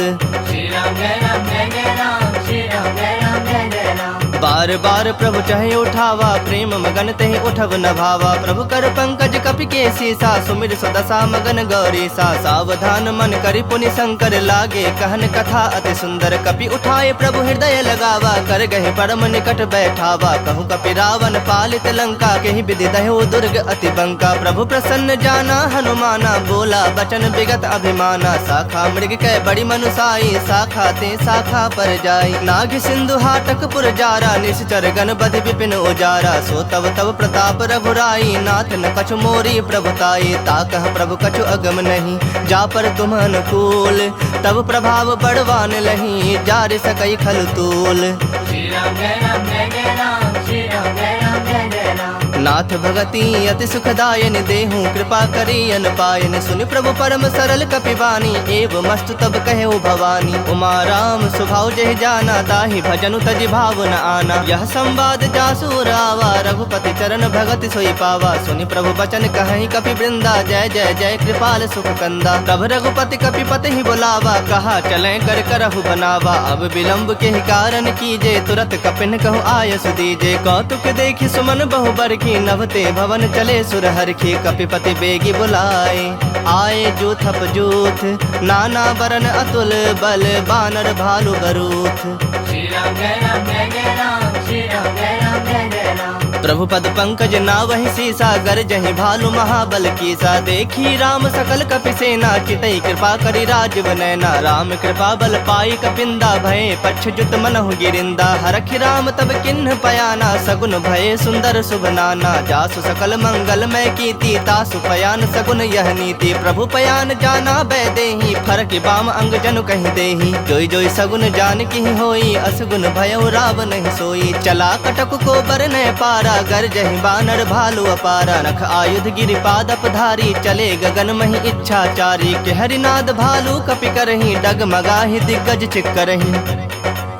श्री राम जय राम जय जय राम, श्री राम जय राम जय जय राम। बार बार प्रभु चाहे उठावा, प्रेम मगन तहि उठब न भावा। प्रभु कर पंकज कपि के सीसा, सुमिर सुदशा मगन गौरी सा। सावधान मन करि पुनि शंकर लागे, कहन कथा अति सुंदर। कपि उठाए प्रभु हृदय लगावा, कर गहे परम निकट बैठावा। कहूँ कपि रावण पालित लंका, केहि विधि दह्यो दुर्ग अति बंका। प्रभु प्रसन्न जाना हनुमाना, बोला बचन विगत अभिमाना। शाखा मृग कै बड़ी मनुसाई, शाखा ते शाखा पर जाई। नाग सिंधु हाटक पुर जारा, निश्चर गण बधि विपिन उजारा। सो तब तब प्रताप रघुराई, नाथ न कछु मोरी प्रभुताई। ताकह प्रभु कछु अगम नहीं, जा पर तुम अनुकूल। तब प्रभाव बड़वान लही, जार सकई खल तूल। श्री राम जय राम जय जय राम, श्री राम जय राम जय जय राम। नाथ भगति अति सुखदायन, देहूँ कृपा करी अन पायन। सुनि प्रभु परम सरल कपिवानी, एव मस्तु तब कहेउ भवानी। उमा राम स्वभाव जहि जाना, ताहि भजनु तजि भाव न आना। यह संवाद जासु रावा, रघुपति चरण भगति सोई पावा। सुनि प्रभु बचन कहि कपि वृंदा, जय जय जय कृपाल सुख कंदा। तब रघुपति कपिपति ही बुलावा, कहा चले कर करहु बनावा। अब विलंब के ही कारण कीजे, तुरत कपिन कहु आयस दीजे। कौतुक देखि सुमन बहु बरखी, नभते भवन चले सुरहरखी। कपिपति बेगी बुलाए, आए जूथप जूथ। नाना बरन अतुल बल, बानर भालु बरूथ। श्री राम जय राम जय जय राम, श्री राम जय राम जय जय राम। प्रभु पद पंकज नावहि सीसा, गर जहि भालु महाबल कीसा। देखी राम सकल कपि सेना, चितई कृपा करि राजीव नैना। राम कृपा बल पाई कपिंदा, भये पक्ष जुत मनहु गिरिंदा। हरखि राम तब किन्ह पयाना, सगुन भये सुंदर शुभ नाना। जासु सकल मंगल मय कीर्ति, तासु पयान सगुन यह नीति। प्रभु पयान जाना बैदेही, फरक बाम अंग जनु कहि देही। जोई जोई सगुन जान की होई, असगुन भयउ राव नहीं सोई। चला कटक को बरनय पारा, गर जहि बानर भालु अपारा। नख आयुध गिरिपाद अपधारी, चले गगन महि इच्छाचारी। के हरिनाद भालु कपि करही, डगमगाहि दिग्गज चिक्करही।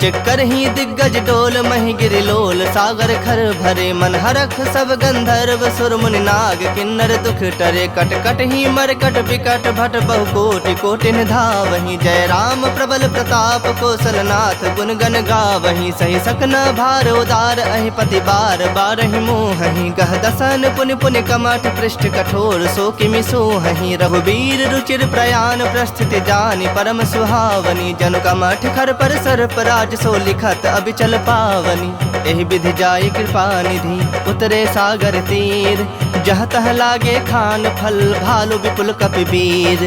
चिक्कर ही दिग्गज डोल, महि गिरिलोल सागर खर भरे। मन हरख सब गंधर्व सुर मुनि नाग, किन्नर दुख टरे। कट कट ही मरकट विकट, भट बहु कोटि कोटि धावहि। जय राम प्रबल प्रताप, कौशलनाथ गुण गण गावहि। सही सकना भार उदार, अहि पति बार बारहि मोहहि। गह दसन पुनि पुनि कमठ, पृष्ठ कठोर सो किमि सोहहि। रघुबीर रुचिर प्रयाण, प्रस्थिति जानि परम सुहावनी। जनु कमठ खर पर सर्प राज, सो लिखत अबिचल पावनी। एहि विधि जाय कृपा निधि, उतरे सागर तीर। जह तह लागे खान फल, भालु विपुल कपि वीर।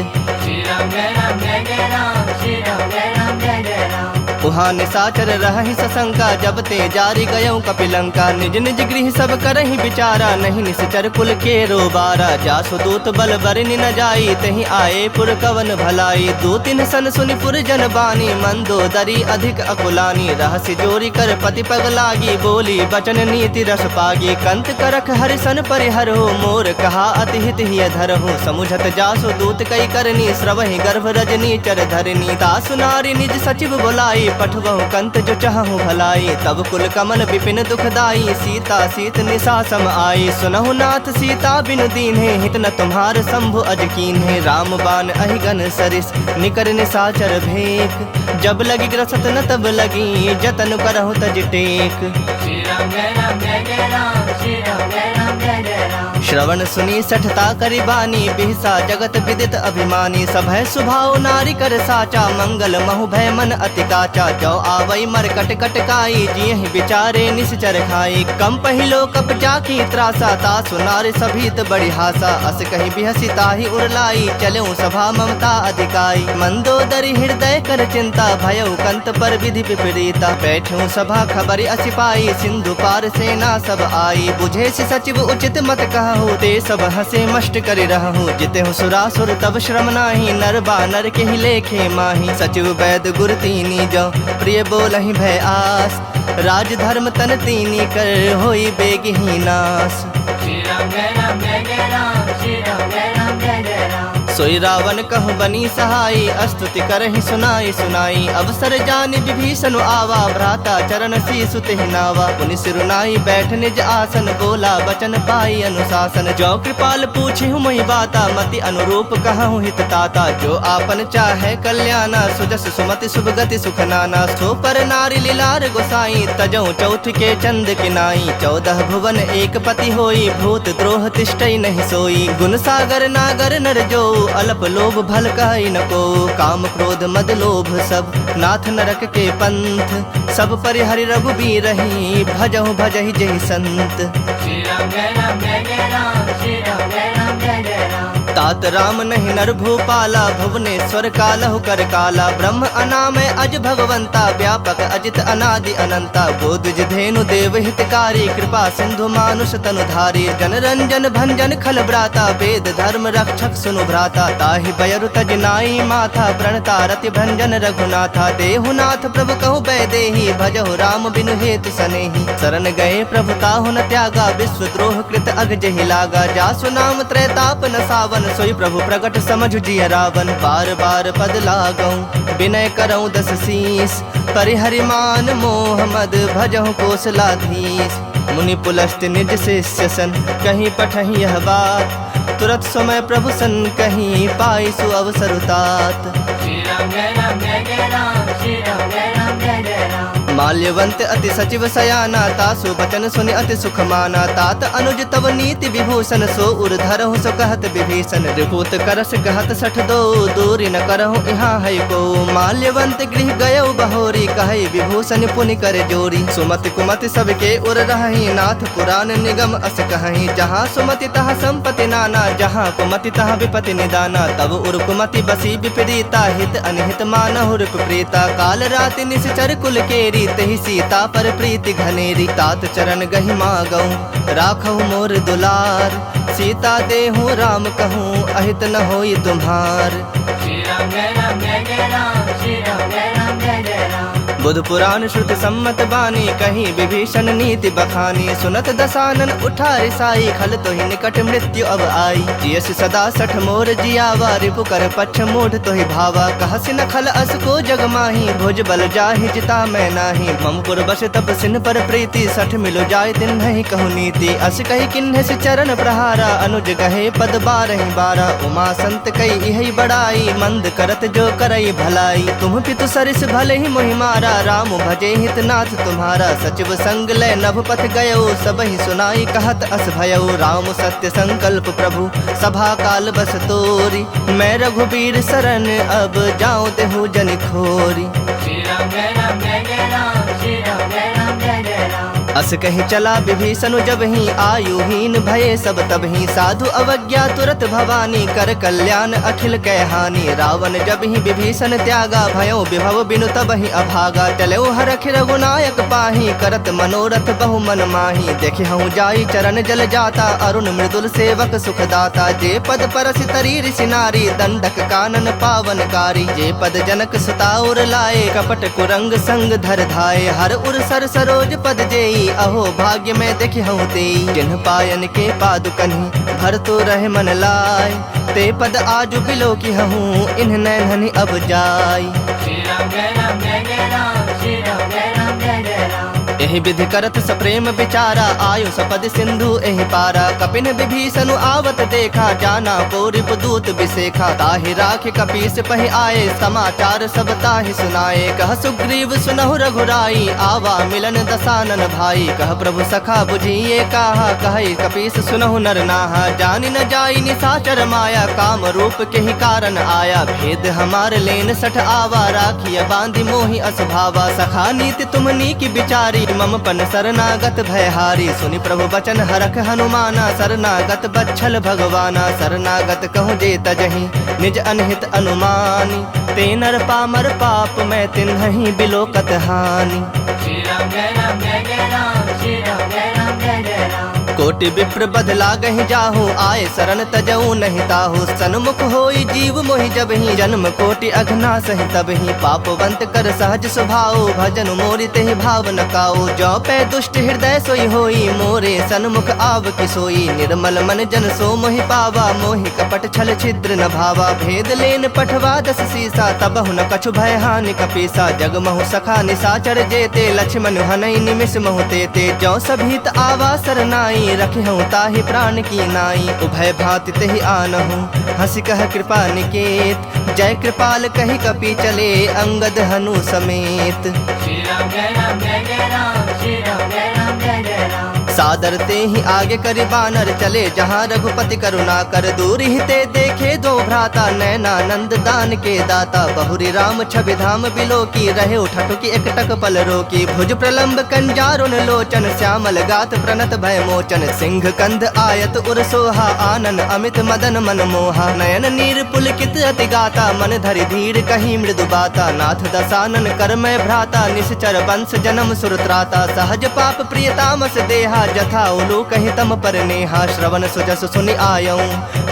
श्री राम जय राम जय जय राम, श्री राम जय राम जय जय राम। उहाँ निसाचर रहहि सशंका, जब ते जारी गयऊ कपिलंका। निज निज गृह सब करहि विचारा, नहीं निश्चर कुल के रोबारा। जासु दूत बल बरनि न जाई, तहि आए पुर कवन भलाई। दू तिन सन सुनि पुर जन बानी, मंदोदरी अधिक अकुलानी। रहसि जोरी कर पति पग लागी, बोली बचन नीति रस पागी। कंत करख हरिसन परिहरो, मोर कहा अति हित हिय धरहु। समुझत जासु दूत कई करनी, श्रवहि गर्भ रजनी चर धरनी। तासु नारी निज सचिव बुलाई, पठवहु कंत जो चाहु भलाई। तब कुल कमन विपिन दुखदाई, सीता सीत निशा सम आई। सुनहु नाथ सीता बिनु दीन्हे, हित न तुम्हार शंभु अज कीन्हे। राम बाण अहिगन सरिस, निकर निशाचर भेक। जब लगी ग्रसत न तब लगी, जतन करहु तज टेक। श्री राम जय राम जय जय राम, श्री राम जय राम जय जय राम। श्रवण सुनी सठता करि बानी, बिहसा जगत विदित अभिमानी। सभय सुभाव नारी कर साचा, मंगल महु भय मन अति काचा। जो आवई मर कट कट काई, जियहि विचारे निश्चर खाई। कम पहिलो कप जाकी त्रासा, तासु नारी सभीत बड़ी हासा। अस कहि बिहसी ताहि उरलाई, चलऊ सभा ममता अधिकाई। मंदोदरी हृदय कर चिंता, भयउ कंत पर विधि विपरीता। बैठूं सभा खबरि असिपाई, सिंधु पार सेना सब आई। बुझे सि सचिव उचित मत कहु, ते सब हसे मष्ट करि रहु। जितेहु सुरासुर तब श्रम नाही, नर बानर के ही लेखे माही। सचिव वैद गुर तीनी, जो प्रिय बोलहि भय आस। राज धर्म तन तीनी, कर होई बेगहि नास। श्री राम जय राम जय जय राम, श्री राम जय राम जय जय राम। सोई रावण कहु बनी सहाई, स्तुति करहि सुनाई सुनाई। अवसर जानि विभीषण आवा, भ्राता चरण शीसु तेहि नावा। पुनि सिरुनाई बैठ निज आसन, बोला बचन पाई अनुशासन। जो कृपाल पूछिहु मोहि बाता, मति अनुरूप कहूँ हित ताता। जो आपन चाहे कल्याणा, सुजस सुमति शुभ गति सुख नाना। सो पर नारी लीलार गोसाई, तजौ चौथ के चंद किनाई। 14 भुवन एक पति होई, भूत द्रोह तिष्ठई नहीं सोई। गुण सागर नागर नर जो, अल्प लोभ भल कहि न को। काम क्रोध मद लोभ सब, नाथ नरक के पंथ। सब परिहरि रघुबीर रही, भजहु भजहि जहि संत। श्री राम जय राम जय जय राम, श्री राम जय राम जय जय राम। तात राम नहीं नर भूपाला, भुवनेश्वर कालहु कर काला। ब्रह्म अनामय अज भगवंता, व्यापक अजित अनादि अनंता। गोदुज धेनु देव हितकारी, कृपा सिंधु मानुष तनुधारी। जन रंजन भंजन खल ब्राता, वेद धर्म रक्षक सुनु भ्राता। ताहि बयरु तज नाई माथा, प्रणता रति भंजन रघुनाथा। देहुनाथ प्रभु कहु बैदेही, भजहु राम बिनु हेतु सनेही। शरण गए प्रभु ताहु न त्यागा, विश्व द्रोह कृत अग जहि लागा। जासु नाम त्रैताप न सावन, सोई प्रभु प्रगट समझु जिय रावण। बार बार पद लागऊं, विनय करऊं 10 शीस। परिहरि मान मोह मद, भजहु कोसलाधीश। मुनि पुलस्त निज शिष्य सन, कहीं पठहि यह बात। तुरत समय प्रभु सन कहीं, पाई सु अवसर तात। श्री राम जय राम जय जय राम, श्री राम जय राम जय जय राम। माल्यवंत अति सचिव सयाना, तासु बचन सुनि अति सुख माना। तात अनुज तव नीति विभूषण, सो उर धरहु सो कहत विभीषण। रिपुत करस कहत 62, दूरी न करहु यहाँ है को। माल्यवंत गृह गयउ बहोरी, कहै विभूषण पुनि कर जोरी। सुमति कुमति सबके उर रहहि, नाथ पुराण निगम अस कहहि। जहाँ सुमति तहाँ संपत्ति नाना, जहाँ कुमति तहाँ विपति निदाना। तब उर कुमति बसी विपरीता, हित अनहित मानहु रिप प्रीता। काल राति निश्चर कुल केरी, तहि सीता पर प्रीति घनेरी। तात चरण गहि मागऊं, राखहु मोर दुलार। सीता देहु राम कहूँ, अहित न होई तुम्हार। श्री राम जय राम जय जय राम, श्री राम जय राम जय जय राम। बुध पुराण श्रुति सम्मत बानी, कहीं विभीषण नीति बखानी। सुनत दसानन उठा रिसाई, खल तोहि निकट मृत्यु अब आई। जियस सदा 60 मोर जियावा, रिपु कर पक्ष मूढ़ तोहि भावा। कहसि न खल अस को जग माही, भुज बल जाहि जिता मैं नाही। ममपुर बस तप सिन पर प्रीति, 60 मिलो जाय तिन नहीं कहु नीति। अस कही किन्ह सि चरण प्रहारा, अनुज कहे पद 12 उमा संत कई इहि बड़ाई, मंद करत जो करई भलाई। तुम पितु सरिस भले ही मोहि मारा, राम भजे हितनाथ तुम्हारा। सचिव संग लय नभ पथ गयो, सब ही सुनाई कहत अस भयो। राम सत्य संकल्प प्रभु, सभा काल बस तोरी। मैं रघुबीर शरण, अब जाऊं देहु जन खोरी। श्री राम जय राम जय जय राम, श्री राम जय राम जय जय राम। अस कहि चला विभीषण जब ही, आयुहीन भये सब तब ही। साधु अवज्ञा तुरत भवानी, कर कल्याण अखिल कै हानि। रावण जब ही विभीषण त्यागा, भयो विभव बिनु तब ही अभागा। चलो हरख रघुनायक पाही, करत मनोरथ बहु मन माही। देखे हूँ जाई चरण जल जाता, अरुण मृदुल सेवक सुखदाता। जे पद परस तरी ऋषि नारी, दंडक कानन पावनकारी। जे पद जनक सुताउर लाए, कपट कुरंग संग धर धाये। हर उर सर सरोज पद जेई, अहो भाग्य में देखि हूँ तेई। जिन्ह पायन के पादुकन्हि, भर तो रहे मन लाय। ते पद आजु बिलो की हूँ, इन्ह नैनहनि अब जाय। श्री राम जय राम जय जय राम, श्री राम जय राम जय जय राम। एहि विधि करत सप्रेम विचारा, आयु सपद सिंधु एहि पारा। कपिन विभीषण आवत देखा, जाना को रिपुदूत विसेखा। ताहि राखि कपीस पहि आए, समाचार सब ताहि सुनाए। कह सुग्रीव सुनहु रघुराई, आवा मिलन दसानन भाई। कह प्रभु सखा बुझिए काहा, कहि कपीस सुनहु नर नाहा। जानि न जाई निशाचर माया, काम रूप के ही कारण आया। भेद हमार लेन 60 आवा, राखिय बांधि मोहि असभावा। सखा नीति तुमनी की विचारी, मम पन शरणागत भयहारी। सुनि प्रभु बचन हरख हनुमाना, शरणागत बच्छल भगवाना। शरणागत कहूँ जे तजहि, निज अनहित अनुमानी। ते नर पामर पाप, मैं तिन्हि बिलोकत हानि। श्री राम जय राम जय जय राम, श्री राम जय राम जय जय राम। कोटि विप्र बदला गहि जाहु, आए शरण तजऊ नहीं ताहु। सन्मुख होई जीव मोहि जबहि, जन्म कोटि अघना सहि तबहि। पापवंत कर सहज स्वभाव, भजन मोरि तेहि भाव न काऊ। जो पै दुष्ट हृदय सोई होई, मोरे सन्मुख आव कि सोई। निर्मल मन जन सो मोहि पावा, मोहि कपट छल छिद्र न भावा। भेद लेन पठवा दस सीसा, तबहु न कछु भय हानि कपीसा। जग महु सखा निसाचर जेते, लक्ष्मण हनई निमिष महु तेते। जो सभीत आवा सरनाई, रखिहु ताहि प्राण की नाई। उभय भांति तेहि आनहु, हंसी कह कृपा निकेत। जय कृपाल कहि कपि चले, अंगद हनु समेत। श्री राम जय राम जय जय राम, श्री राम जय राम जय जय राम। सादर ते ही आगे करि बानर चले, जहाँ रघुपति करुणा कर। दूर ही ते देखे दो भ्राता, नैनानंद दान के दाता। बहुरी राम छवि धाम बिलो की, रहे उठटु की एकटक पल रोकी। भुज प्रलंब कंजारुन लोचन, श्यामल गात प्रणत भय मोचन। सिंह कंध आयत उर सोहा, आनन अमित मदन मन मोहा। नयन नीर पुलकित अति गाता, मन धरि धीर कही मृदु बाता। नाथ दसानन कर मैं भ्राता, निश्चर वंश जन्म सुरत्राता। सहज पाप प्रिय तामस देहा, जथा उलू कहि तम पर नेहा। श्रवण सुजस सुनि आयऊ,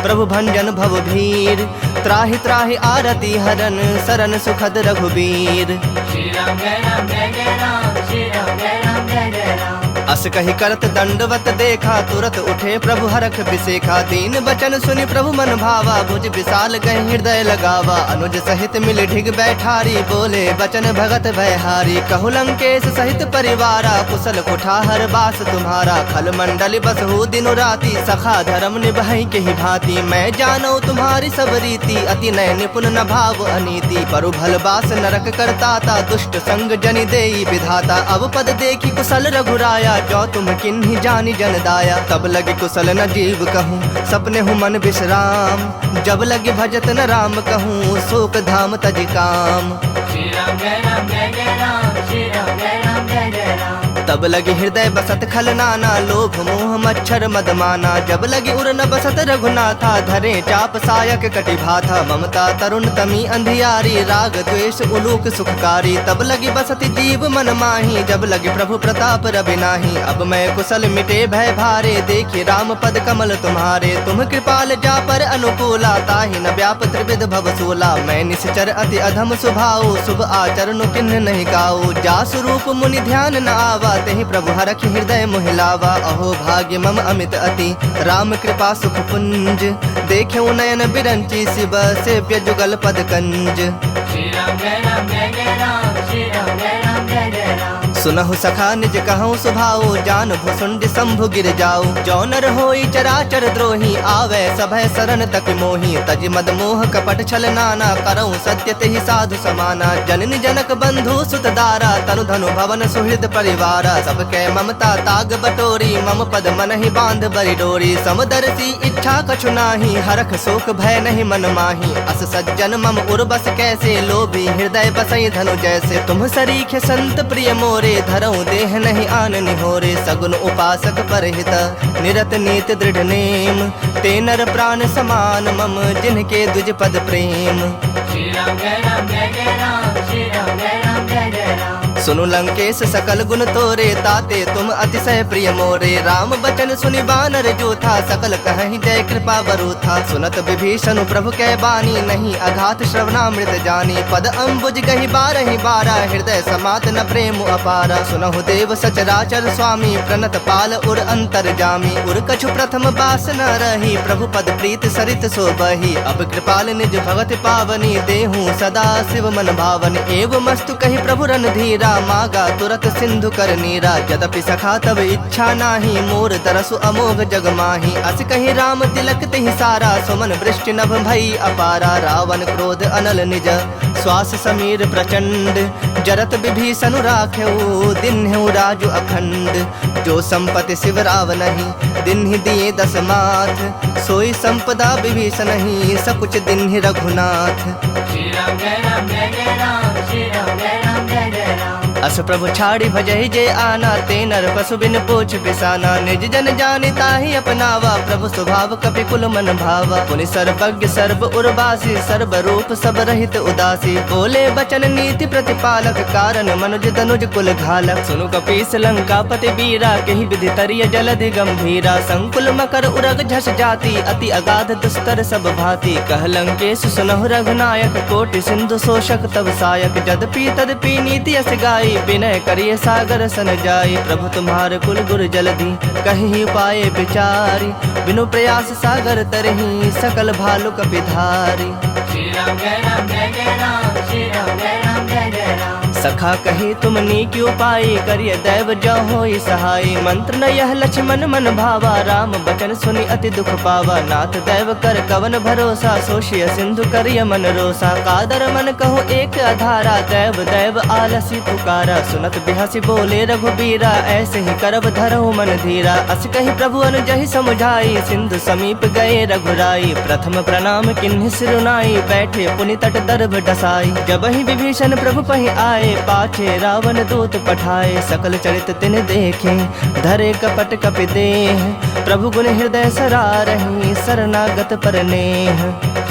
प्रभु भंजन भव भीर। त्राहि त्राहि आरती हरन, सरन सुखद रघुबीर। श्री राम जय राम जय जय राम, श्री राम जय राम जय जय राम। अस कहि करत दंडवत देखा, तुरत उठे प्रभु हरख बिसेखा। दीन बचन सुनि प्रभु मन भावा, भुज विशाल गहि हृदय लगावा। अनुज सहित मिल ढिग बैठारी, बोले बचन भगत भयहारी। कहु लंकेश सहित परिवारा, कुशल कुठार बास तुम्हारा। खल मंडल बसहु दिनु राति, सखा धर्म निभाई के ही भांति। मैं जानौ तुम्हारी सब रीति, अति नय निपुण न भाव अनीति। परु भल बास नरक करताता, दुष्ट संग जनि देई विधाता। अब पद देखी कुशल रघुराया, जो तुम किन्ही जानी जन दाया। तब लगे कुशल न जीव कहूँ, सपने हूँ मन विश्राम। जब लगे भजत न राम कहूँ, शोक धाम तज काम। श्री राम जय राम जय जय राम, श्री राम जय राम जय जय राम। तब लगी हृदय बसत खल नाना, लोभ मोह मच्छर मदमाना। जब लगी उर न बसत रघुनाथा, धरे चाप सायक कटि भाथा। ममता तरुण तमी अंधियारी, राग द्वेष उलूक सुखकारी। तब लगी बसत जीव मन माही, जब लगे प्रभु प्रताप रवि नाही। अब मैं कुशल मिटे भय भारे, देखि राम पद कमल तुम्हारे। तुम कृपाल जा पर अनुकूला, ताहि न व्याप त्रिविध भवसूला। मैं निश्चर अति अधम स्वभाव, शुभ आचरण किन्ह नहीं गाऊ। जा स्वरूप मुनि ध्यान न आवा, तेहि प्रभु हरखि हृदय मोहिलावा। अहो भाग्य मम अमित अति, राम कृपा सुख पुंज। देख्यौ नयन बिरंची, शिव सेव्य जुगल पद कंज। श्री राम जय राम जय जय राम, श्री राम जय राम जय जय राम। सुनहु सखा निज कहूँ सुभाऊ, जान भुसुंड शंभु गिर जाऊ। जो नर होई चराचर द्रोही, आवे सभय शरण तक मोही। तज मद मोह कपट छल नाना, करऊँ सत्य तेहि साधु समाना। जननी जनक बंधु सुत दारा, तनु धनु भवन सुहृद परिवारा। सबके ममता ताग बटोरी, मम पद मन ही बांध बरि डोरी। समदर्शी इच्छा कछु नाही, हरख शोक भय नहीं मन माही। अस सज्जन मम उर्बस कैसे, लोभी हृदय बसई धनु जैसे। तुम सरीखे संत प्रिय मोरे, धरऊँ देह नहीं आन निहोरे। सगुन उपासक परहित, निरत नीत दृढ़ नेम। ते नर प्राण समान मम, जिनके द्विज पद प्रेम। श्री राम जय राम जय जय राम, श्री राम जय राम जय जय राम। सुनु लंकेश सकल गुण तोरे, ताते तुम अतिशय प्रिय मोरे। राम बचन सुनि बानर जोथा, सकल कहीं जय कृपा बरूथा। सुनत विभीषण प्रभु कै बानी, नहीं अघात श्रवणामृत जानी। पद अम्बुज गहि बारहि बारा, हृदय समात न प्रेम अपारा। सुनहु देव सचराचर स्वामी, प्रणत पाल उर अंतर जामी। उर कछु प्रथम बास न रही, प्रभु पद प्रीत सरित सो बही। अब कृपाल निज भगत पावनी, देहूँ सदा शिव मन भावनी। एवं मस्तु कही प्रभु रणधीरा, मागा तुरत सिंधु कर नीरा। यद्यपि सखा तब इच्छा नाही, मोर तरसु अमोघ जग माही। अस कही राम तिलक तेहि सारा, सुमन वृष्टि नभ भई अपारा। रावण क्रोध अनल निज, श्वास समीर प्रचंड। जरत विभीषण राखेऊ, दिन्हु राजु अखंड। जो संपत्ति शिव राव नहीं, दिन्हि दिए दस माथ। सोई संपदा विभीषण नहीं, सकुच दिन्हि रघुनाथ। श्री राम जय राम जय जय राम, श्री राम जय राम जय जय राम। अस प्रभु छाड़ी भजहि जे आना, ते नर पशु बिन पूछ बिसाना। निज जन जानि ताहि अपनावा, प्रभु स्वभाव कपि कुल मन भावा। पुनि सर्वज्ञ सर्व उर्वासी, सर्व रूप सब रहित उदासी। बोले बचन नीति प्रतिपालक, कारण मनुज तनुज कुल घालक। सुनु कपीस लंकापति बीरा, केहि विधि तरिय जलधि गंभीरा। संकुल मकर उरग झस जाति, अति अगाध दुस्तर सब भांति। कह लंकेश सुनहु रघुनायक, कोटि सिंधु शोषक तब सायक। जदपि तदपि नीति अस गाई, विनय करिए सागर सन जाई। प्रभु तुम्हारे कुल गुर जलधि, कहि पाए विचारी। बिनु प्रयास सागर तरहि, सकल भालु कपिधारी। श्री राम जय राम जय जय राम, श्री राम जय राम जय जय राम। सखा कही तुम नीक्यू पाई, करिय दैव जो होई सहाय। मंत्र न यह लक्ष्मण मन भावा, राम बचन सुनि अति दुख पावा। नाथ दैव कर कवन भरोसा, सोशिय सिंधु करिय मन रोसा। कादर मन कहो एक अधारा, दैव दैव आलसी पुकारा। सुनत बिहसी बोले रघुबीरा, ऐसे ही करब धरहु मन धीरा। अस कही प्रभु अनुजहि समुझाई, सिंधु समीप गए रघुराई। प्रथम प्रणाम किन्हि सिरुनाई, बैठे पुनि तट दर्भ डसाई। जबहि विभीषण प्रभु पहि आए, पाछे रावण दूत पठाए। सकल चरित तिन देखे, धरे कपट कपि देह। प्रभु गुण हृदय सरारहि, शरणागत पर नेह।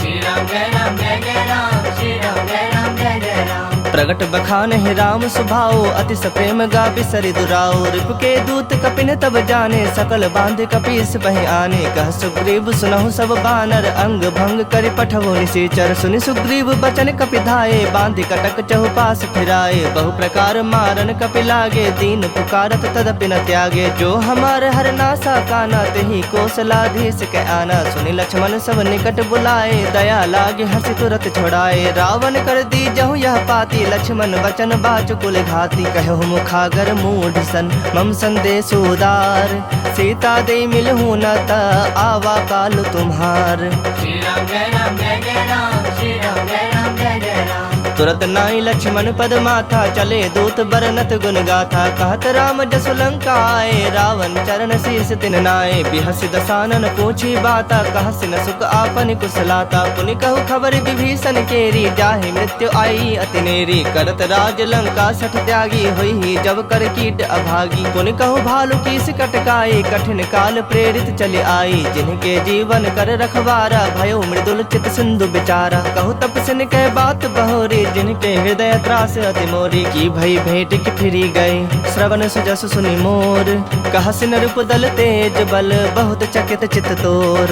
श्री राम जय राम जय जय राम, श्री राम जय राम जय जय राम। प्रगट बखान है राम सुभाओ, अति सप्रेम गापि सरि दुराओ। रिपु के दूत कपिन तब जाने, सकल बांध कपीस बहि आने। कह सुग्रीव सुनहु सब बानर, अंग भंग करि पठवो निशाचर। सुनि सुग्रीव बचन कपि धाये, बांधि कटक चहुपास फिराए। बहु प्रकार मारन कपि लागे, दीन पुकारत तदपि न त्यागे। जो हमार हर नासा काना, तेहि कौशलाधीश के आना। सुनि लक्ष्मण सब निकट बुलाए, दया लागे हंसी तुरत छोड़ाए। रावण कर दी जहु यह पाती, लक्ष्मण बचन बाच कुल घाती। कहु मुखागर मूढ़ सन, मम संदेश उदार। सीता दे मिलहु न ता, आवा काल तुम्हार। श्री राम जय राम जय जय राम, श्री राम जय राम जय जय राम। तुरत नाई लक्ष्मण पद माथा, चले दूत बरनत गुण गाथा। कहत राम जसु लंका आए, रावण चरण शीस तिन नाए। बिहसि दसानन पूछी बाता, कहसि न सुख आपन कुशलाता। पुनि कहु खबर विभीषण केरी, जाहि मृत्यु आई अति नेरी। करत राज लंका सठ त्यागी, होई जब कर कीट अभागी। पुनि कहु भालु कीस कटकाई, कठिन काल प्रेरित चले आई। जिनके जीवन कर रखवारा, भयो मृदुल चित सिंधु बिचारा। कहु तपस्विन कह बात बहोरी, जिनके हृदय त्रास अति मोरी। की भई भेंट की फिरी गए, श्रवण सुजस सुनि मोर। कहसि नृप दल तेज बल, बहुत चकित चित तोर।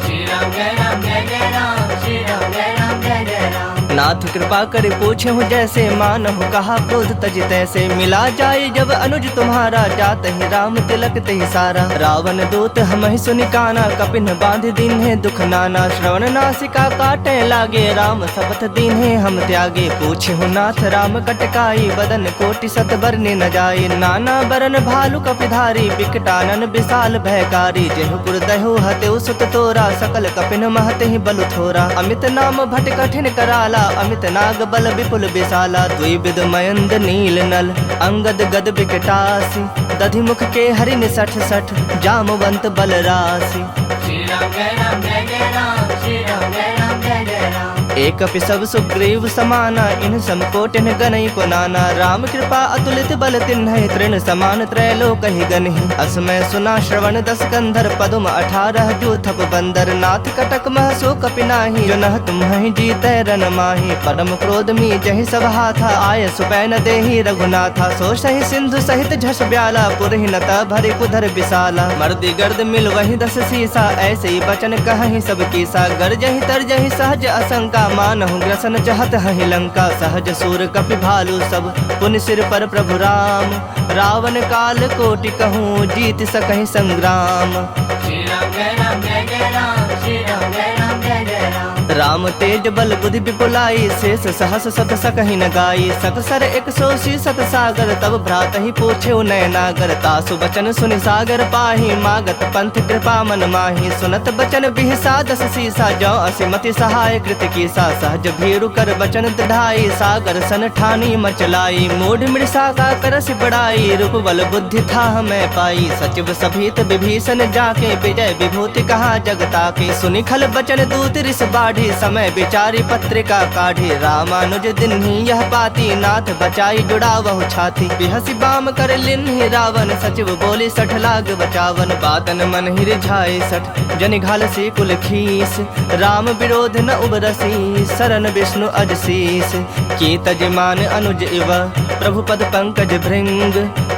श्री राम जय राम जय जय राम, श्री राम जय राम जय जय राम। नाथ कृपा कर पूछे हूँ जैसे, मानहु कहा क्रोध तज तैसे। मिला जाए जब अनुज तुम्हारा, जात ही राम तिलक तहि सारा। रावण दूत हमहि सुनि काना, कपिन बांध दीन्हे दुख नाना। श्रवण नासिका काटे लागे, राम शपथ दीन्हे हम त्यागे। पूछे हूँ नाथ राम कटकाई, बदन कोटि सत बरने न जाए। नाना बरन भालु कपिधारी, बिकटानन विशाल भयकारी। जेहु पुर दहु हतेउ सुत तोरा, सकल कपिन महते ही बलु थोरा। अमित नाम भट कठिन कराला, अमित नाग बल विपुल विशाला। द्विविध मयंद नील नल, अंगद गद विकटासी। दधि मुख के हरिन सठ सठ, जामवंत बल राशि। श्री राम जय राम जय जय राम, श्री राम जय राम जय जय राम। एक अपि सब सुग्रीव समाना, इन समकोटिन गनई को नाना। राम कृपा अतुलित बल तिन्हि, तृण समान त्रैलोक ही गनहि। असमय सुना श्रवण दस कंधर, पदुम 18 जो थप बंदर। नाथ कटक मह सो कपि नाही, जो नह तुम्हि जीतै रन माही। परम क्रोध मी जहि सब हाथा, आय सुपैन देहि रघुनाथा। सो सहि सिंधु सहित झस ब्याला, पुरहि न भरि कुधर विशाला। मर्दी गर्द मिल वही 10 सीसा, ऐसे ही बचन कहहि सब कीसा। गरजहि तरजहि सहज असंका, मानहु ग्रसन चाहत हहि लंका। सहज सूर कपि भालु सब, पुनि सिर पर प्रभु राम। रावण काल कोटि कहूँ, जीत सकहि संग्राम। श्री राम जय राम जय जय राम, श्री राम जय राम जय जय राम। राम तेज बल बुद्धि विपुलाई, शेष सहस सत सकहि न गाई। सकसर 180 सत सागर, तब भ्रात ही पूछे नय नागर। तासु बचन सुनि सागर पाही, मागत पंथ कृपा मन माही। सुनत बचन बिहसा 10 सीसा, जो असिमति सहाय कृत कीसा। सहज भीरु कर बचन दृढ़ाई, सागर सन ठानी मचलाई। मूढ़ मृषा का करस बड़ाई, रूप बल बुद्धि था मैं पाई। सचिव सभीत विभीषण जाके, विजय विभूति कहा जगता के। सुनि खल बचन दूत रिस बाढ़, बाढ़ी, समय विचारी पत्रिका काढ़ी। रामानुज दिन्ही यह पाती, नाथ बचाई जुड़ावहु छाती। बिहसी बाम कर लिन्ही रावण, सचिव बोली 60 लाग बचावन। बातन मन ही रिझाए 60, जनि घालसी कुल खीस। राम विरोध न उबरसी, शरण विष्णु अजशीस। की तजमान अनुज इव, प्रभु पद पंकज भृंग।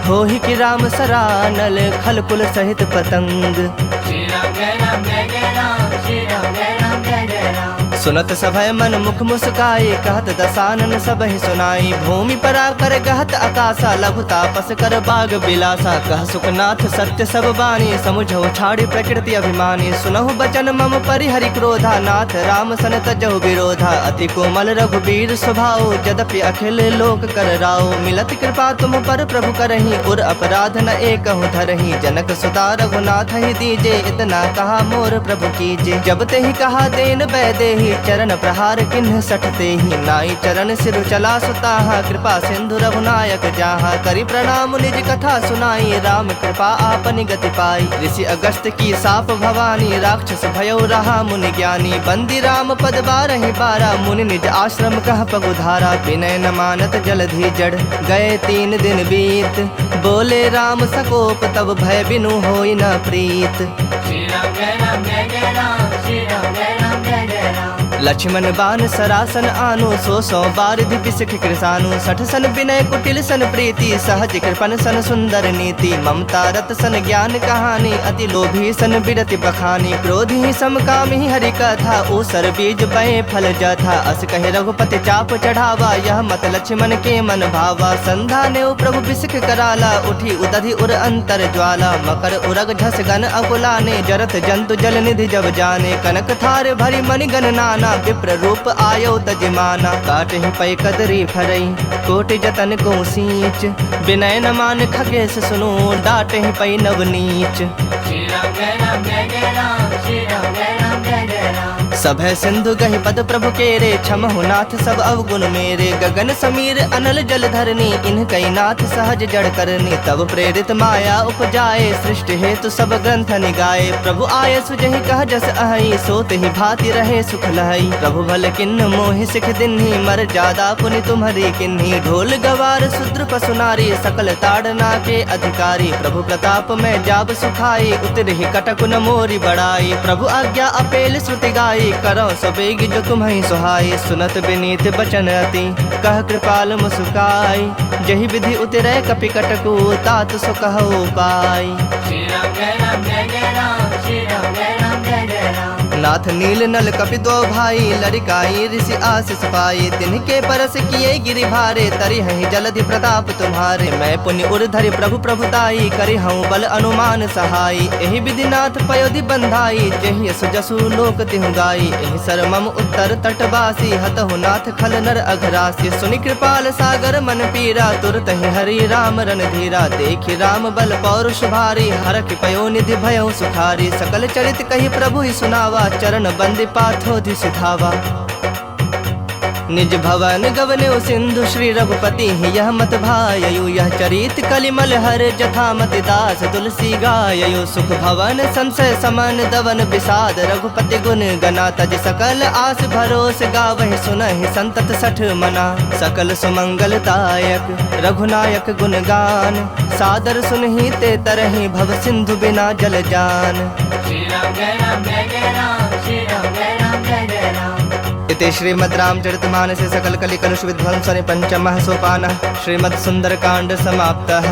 होहि कि राम सरानल, खल कुल सहित पतंग। श्री राम जय राम जय जय राम, श्री राम जय राम जय जय राम। सुनत सभय मन मुख मुस्काई, कहत दसानन सबहि सुनाई। भूमि परा कर गहत आकाशा, लघु तापस कर बाग बिलासा। कह सुखनाथ सत्य सब बानी, समुझौ छाड़ी प्रकृति अभिमानी। सुनहु बचन मम परिहरि क्रोधा, नाथ राम सन तजहु विरोधा। अति कोमल रघुबीर स्वभाव, यद्यपि अखिल लोक कर राव। मिलत कृपा तुम पर प्रभु करही, उर अपराध न एकहु धरही। जनक सुता रघुनाथ ही दीजे, इतना कहा मोर प्रभु कीजे। जब ते ही कहा देन बैदेही, चरण प्रहार किन्ह सठते ही। नाई चरण सिर चला सुताहा, कृपा सिंधु रघुनायक जाहा। करि प्रणाम निज कथा सुनाई, राम कृपा आपनि गति पाई। ऋषि अगस्त की साप भवानी, राक्षस भयो रहा मुनि ज्ञानी। बंदी राम पद बारहि बारा, मुनि निज आश्रम कह पगुधारा। विनय न मानत जलधि जड़, गए 3 दिन बीत। बोले राम सकोप, तब भय बिनु होई न प्रीत। श्री राम जय राम जय जय राम, श्री राम जय राम जय जय राम। लक्ष्मण बान सरासन आनु, 100 बारिधि पिसख कृसानु। 60 सन विनय कुटिल सन प्रीति, सहज कृपन सन सुंदर नीति। ममता रत सन ज्ञान कहानी, अति लोभी सन बिरति बखानी। क्रोधी समकामी हरि कथा, ऊसर बीज बए फल जथा। अस कहे रघुपति चाप चढ़ावा, यह मत लक्ष्मण के मन भावा। संधा ने प्रभु बिसख कराला, उठी उदधि उर अंतर ज्वाला। मकर उरग झस गन अकुलाने, जरत जंतु जल निधि जब जाने। कनक थार भरी मणि गण नाना, विप्र रूप आयो तजमाना। काटहि पै कदरी फरई, कोटि जतन को सींच। विनय न मान खगेश सुनो, डाटहि पै नवनीच। श्री राम जय राम जय जय राम, श्री राम जय राम जय जय राम। सभय सिंधु गहि पद प्रभु केरे, क्षमहु नाथ सब अवगुण मेरे। गगन समीर अनल जल धरनी, इन्ह कई नाथ सहज जड़ करनी। तब प्रेरित माया उपजाए, सृष्टि हेतु सब ग्रंथ निगाए। प्रभु आय सुजहि कह जस अहि, सोत ही भांति रहे सुख लहई। प्रभु भल किन्न मोहि सिख दिन्ही, मर जादा पुनि तुम्हरी किन्ही। ढोल गवार शूद्र पशु नारी, सकल ताड़ना के अधिकारी। प्रभु प्रताप में जाब सुखाई, उतरहि कटक न मोरी बड़ाई। प्रभु आज्ञा अपेल श्रुति गाई, करो सबेग जो तुम्हें सुहाई। सुनत विनीत बचन अति, कह कृपाल मुस्काई। जहि विधि उतरै कपि कटकु, तात सो कहु पाई। श्री राम जय राम जय जय राम, श्री राम जय राम जय जय राम। नाथ नील नल कपि दो भाई, लड़िकाई ऋषि आशीष पाई। तिनके परस किए गिरि भारे, तरि हहि जलधि प्रताप तुम्हारे। मैं पुण्य उर धरि प्रभु प्रभुताई, करि हूँ बल अनुमान सहाई। एहि विधि नाथ पयोधि बंधाई, जेहि यस जसु लोक तिहु गाई। एहि सर मम उत्तर तटवासी, हतहु नाथ खल नर अघरासी। सुनि कृपाल सागर मन पीरा, तुरत ही हरि राम रणधीरा। देखि राम बल पौरुष भारी, हरखि पयो निधि भयउ सुखारी। सकल चरित कहि प्रभु ही सुनावा, चरण बंदी पाथोधि सिधावा। निज भवन गवन्यो सिंधु, श्री रघुपति यह मत भाययु। यह चरित कलिमल हर जथा मति दास, तुलसी गाययु। सुख भवन संशय समन दवन विषाद, रघुपति गुण गना। तज सकल आस भरोस, गावहि सुनहि संतत 60 मना। सकल सुमंगलदायक रघुनायक गुण गान, सादर सुनहि ते तरहि भव सिंधु बिना जल जान। श्री राम जय राम जय जय राम, श्री राम जय राम जय जय राम। इति श्रीमद् रामचरितमानसे सकल कलि कलुष विध्वंसने पंचमः सोपानः, श्रीमद् सुंदरकांड समाप्तः।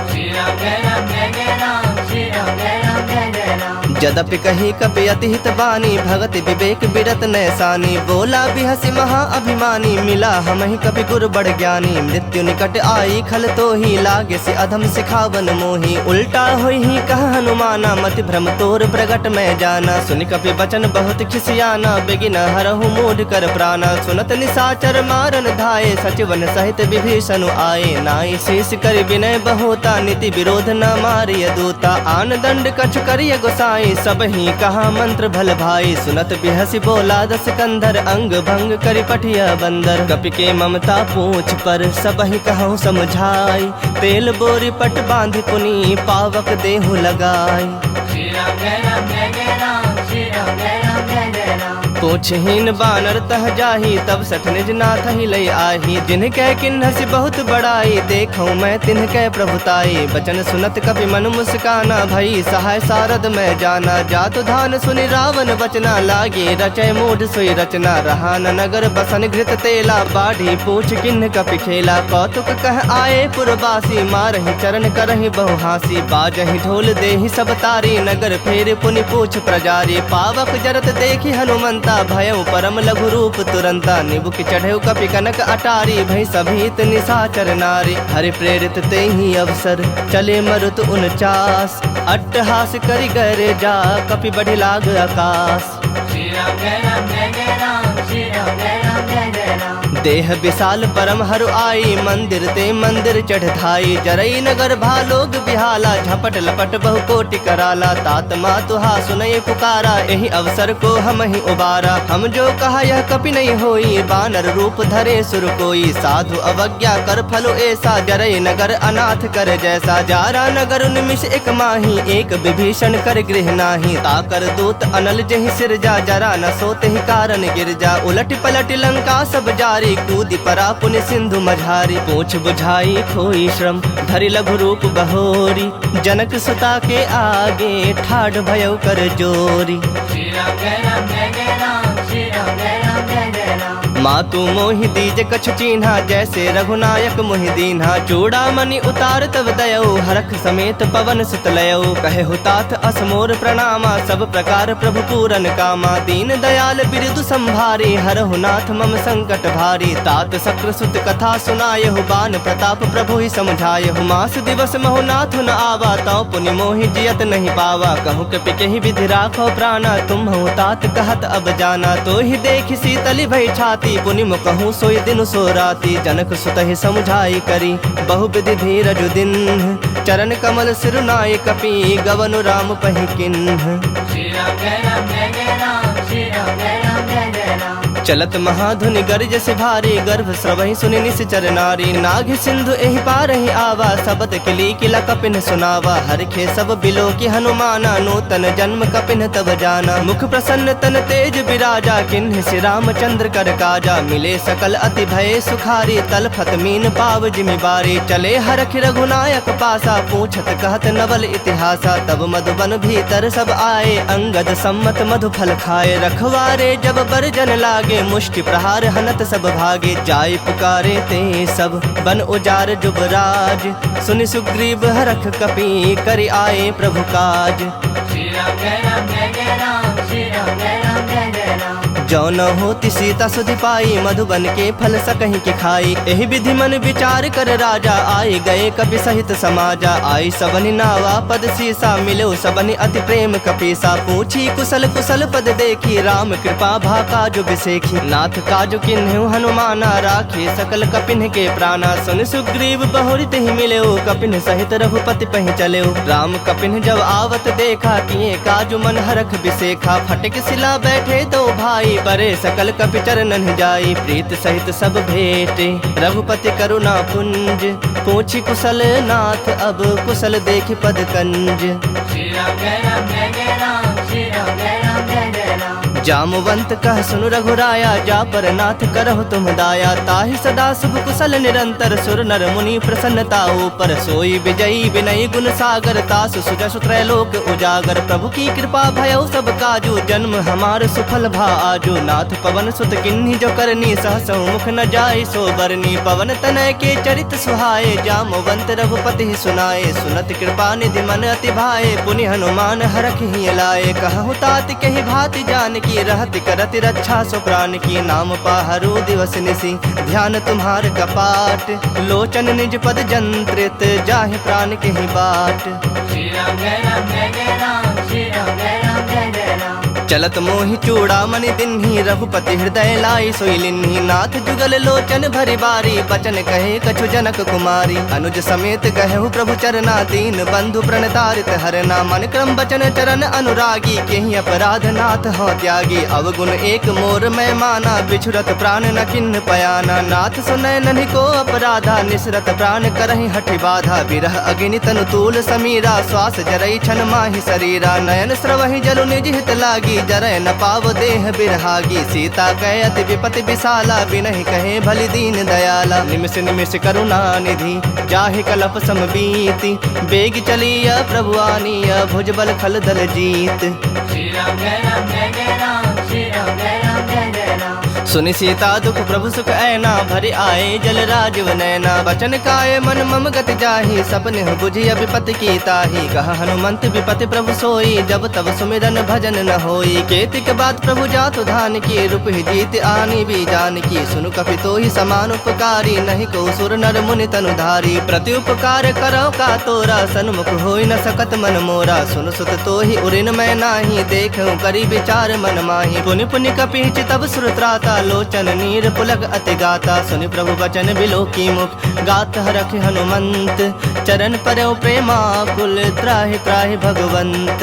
श्री राम जय राम जय जय राम, श्री राम जय राम जय जय राम। यद्यपि कही कपि अति हित बानी, भगति विवेक बिरत नैसानी। बोला बिहसि महा अभिमानी, मिला हमहि कपि गुर बड़ ज्ञानी। मृत्यु निकट आई खल तो ही, लागे से अधम सिखावन मोही। उल्टा होई ही कह हनुमाना, मति भ्रम तोर प्रगट में जाना। सुनि कपि बचन बहुत खिसियाना, बेगिन हरहु मूढ़ कर प्राणा। सुनत निशाचर मारन धाये, सचिवन सहित विभीषण आए। नाई शीस कर विनय बहोता, नीति विरोध न मारिय दूता। आन दंड कछ करिय गोसाई, सब ही कहा मंत्र भल भाई। सुनत बिहसि बोला दस कंधर, अंग भंग करि पठिया बंदर। कपि के ममता पूछ पर, सब ही कहूँ समझाई। तेल बोरी पट बांधि पुनी, पावक देहु लगाई। श्री राम जय राम जय जय राम, श्री राम राम जय राम जय जय राम। पूछहीन बानर तह जाही, तब सठ निज नाथ ही लई आही। जिनकै किन्हसि बहुत बड़ाई, देखऊं मैं तिनकै प्रभुताई। बचन सुनत कपि मन मुस्काना, भई सहाय सारद मैं जाना। जातु धान सुनि रावण बचना, लागे रचय मूढ़ सोई रचना। रहा न नगर बसन घृत तेला, बाढ़ी पूछ किन्ह कपि खेला। कौतुक कह आए पुरवासी, मारहि चरण करहि बहु हासी। बाजहि ढोल देहि सब तारी, नगर फेर पुनि पूछ प्रजारी। पावक जरत देखि हनुमंता, भयउ परम लघु रूप तुरंता। निबुक चढ़ेउ कपि कनक अटारी, भई सभीत निशाचर नारी। हरि प्रेरित तेहि अवसर, चले मरुत 49। अट्टहास करि गर जा, कपि बढ़ि लाग आकाश। श्री राम जय राम जय जय राम। श्री राम जय राम जय जय राम। देह विशाल परम हरु आई, मंदिर ते मंदिर चढ़ धाई। जरई नगर भालोग बिहाला, झपट लपट बहु कोटि कराला। तात मातुहा सुनय पुकारा, एहि अवसर को हम ही उबारा। हम जो कहा यह कपि नहीं होई, बानर रूप धरे सुर कोई। साधु अवज्ञा कर फलो ऐसा, जरई नगर अनाथ कर जैसा। जारा नगर निमिष एक माही, एक विभीषण कर गृह नाही। ताकर दूत अनल जहि सिरजा, जरा न सोते ही कारण गिरजा। उलट पलट लंका सब जारी, कूदि परा पुनि सिंधु मझारी। पूछ बुझाई खोई श्रम, धरि लघु रूप बहोरी। जनक सुता के आगे, ठाढ़ भयउ कर जोरी। श्री राम जय राम जय जय राम। श्री राम जय राम जय जय राम। मातु मोहि दीज कछु चीन्हा, जैसे रघुनायक मोहि दीन्हा। चूड़ामणि उतार तब दयऊ, हरख समेत पवन सुत लयऊ। कहे हुतात असमोर प्रणामा, सब प्रकार प्रभु पूरन कामा। दीन दयाल बिरदु संभारी, हरहु नाथ मम संकट भारी। तात सक्र सुत कथा सुनायहु, बान प्रताप प्रभु ही समझायहु। मास दिवस महु नाथ न आवा, तौ पुनि मोहि जियत नहीं पावा। कहूँ कपि केहि विधि राखो प्राणा, तुम तात कहत अब जाना। तो ही देखि शीतली भई छाती, पुनि मुकहूँ सोई दिन सो राती। जनक सुत ही समझाई करी, बहु विधि धीरज दिन। चरण कमल सिरुनाय कपि, गवनु राम पहि किन्ह। श्री राम जय राम जय जय राम। श्री राम जय राम जय जय राम। चलत महाधुनि गर्ज से भारी, गर्भ स्रवहि सुनि निश्चर नारी। नाग सिंधु एहि पारहि आवा, सबत किली किला कपिन सुनावा। हरखे सब बिलो की हनुमाना, नूतन जन्म कपिन तब जाना। मुख प्रसन्न तन तेज विराजा, किन्ह श्री रामचंद्र कर काजा। मिले सकल अति भय सुखारी, तलफत मीन पाव जिमि बारी। चले हरख रघुनायक पासा, पूछत कहत नवल इतिहासा। तब मधुबन भीतर सब आए, अंगद सम्मत मधु फल खाए। रखवारे जब बरजन लागे, मुष्टि प्रहार हनत सब भागे। जाय पुकारे ते सब, बन उजार जुबराज। सुनि सुग्रीव हरख कपि, करि आए प्रभु काज। श्री राम जय राम जय जय राम। श्री राम जय राम जय जय राम। जो न होति सीता सुधि पाई, मधुबन के फल सकहि के खाई। एहि विधि मन विचार कर राजा, आए गए कपि सहित समाजा। आई सबनि नावा पद सीसा, मिलो सबनि अति प्रेम कपीसा। पूछी कुशल कुशल पद देखी, राम कृपा भा काजु बिसेखी। नाथ काजु किन्हु हनुमाना, राखे सकल कपिन के प्राणा। सुन सुग्रीव बहुरि तेहि मिलेउ, कपिन सहित रघुपति पहि चलेउ। राम कपिन जब आवत देखा, किए काजु मन हरख बिसेखा। फटक सिला बैठे दो भाई, परे सकल कपि चरणन जाई। प्रीत सहित सब भेटे, रघुपति करुणा पुंज। पूछी कुशल नाथ, अब कुशल देखि पद कंज। श्री राम जय राम जय जय राम। श्री राम जय राम जय जय राम। जामवंत कह सुनु रघुराया, जा पर नाथ करहु तुम दाया। ताहि सदा शुभ कुशल निरंतर, सुर नर मुनि प्रसन्नता ऊपर। सोई विजयी विनयी गुण सागर, तासु सुजसु त्रैलोक उजागर। प्रभु की कृपा भयउ सब काजू, जन्म हमार सुफल भा आजू। नाथ पवन सुत किन्ही जो करनी, सहसौ मुख न जाय सो बरनी। पवन तनय के चरित सुहाए, जामवंत रघुपति सुनाए। सुनत कृपा निधि मन अति भाए, पुनि हनुमान हरख ही लाए। कहु तात कहि भाति जान की, रहत करत रक्षा सो प्राण की। नाम पाहरु दिवस निसी, ध्यान तुम्हार कपाट। लोचन निज पद जंत्रित, जाहि प्राण केहि बाट। श्री राम जय राम जय जय राम। श्री राम जय राम जय जय राम। चलत मोहि चूड़ामणि दिन्ही, रघुपति हृदय लाई सोई लिन्ही। नाथ जुगल लोचन भरि बारी, बचन कहे कछु जनक कुमारी। अनुज समेत कहु प्रभु चरना, दीन बंधु प्रणतारित हरना। मन क्रम बचन चरण अनुरागी, केहि अपराध नाथ हो त्यागी। अवगुण एक मोर मैं माना, बिछुरत प्राण न किन्ह पयाना। नाथ सुनय नन्हि को अपराधा, निसरत प्राण करहि हठि बाधा। विरह अग्नि तनु तूल समीरा, श्वास जरई छन माहि शरीरा। नयन स्रवहि जलु निज हित लागी, जरय न पाव देह बिरहागी। सीता कह अति विपति विशाला, बिनहि कहे भली दीन दयाला। निमिष निमिष करुणा निधि, जाहि कलप सम बीति। बेग चलिया प्रभु आनिया, भुजबल खल दल जीत। श्री राम जय राम जय जय राम, श्री राम जय राम जय जय राम। सुनि सीता दुख प्रभु सुख ऐना, भरि आए जल राजव नैना। बचन काय मन मम गति जाहि, सपने बुझिय विपति की ताहि। कहा हनुमंत विपति प्रभु सोई, जब तब सुमिरन भजन न होई। केतिक बात प्रभु जातु धान की, रूप ही जीत आनी भी जान की। सुनु कपि तोहि समान उपकारी, नहीं को सुर नर मुनि तनु धारी। प्रति उपकार करो का तोरा, सन्मुख होई न सकत मन मोरा। सुन सुत तोहि उरिन मैं नाही, देखूं करी विचार मन माही। पुनि पुनि कपि चितब सुर त्राता, लोचन नीर पुलक अति गाता। सुनि प्रभु बचन बिलो की मुख, गात हरख हनुमंत। चरण परौ प्रेमाकुल, त्राहि त्राहि भगवंत।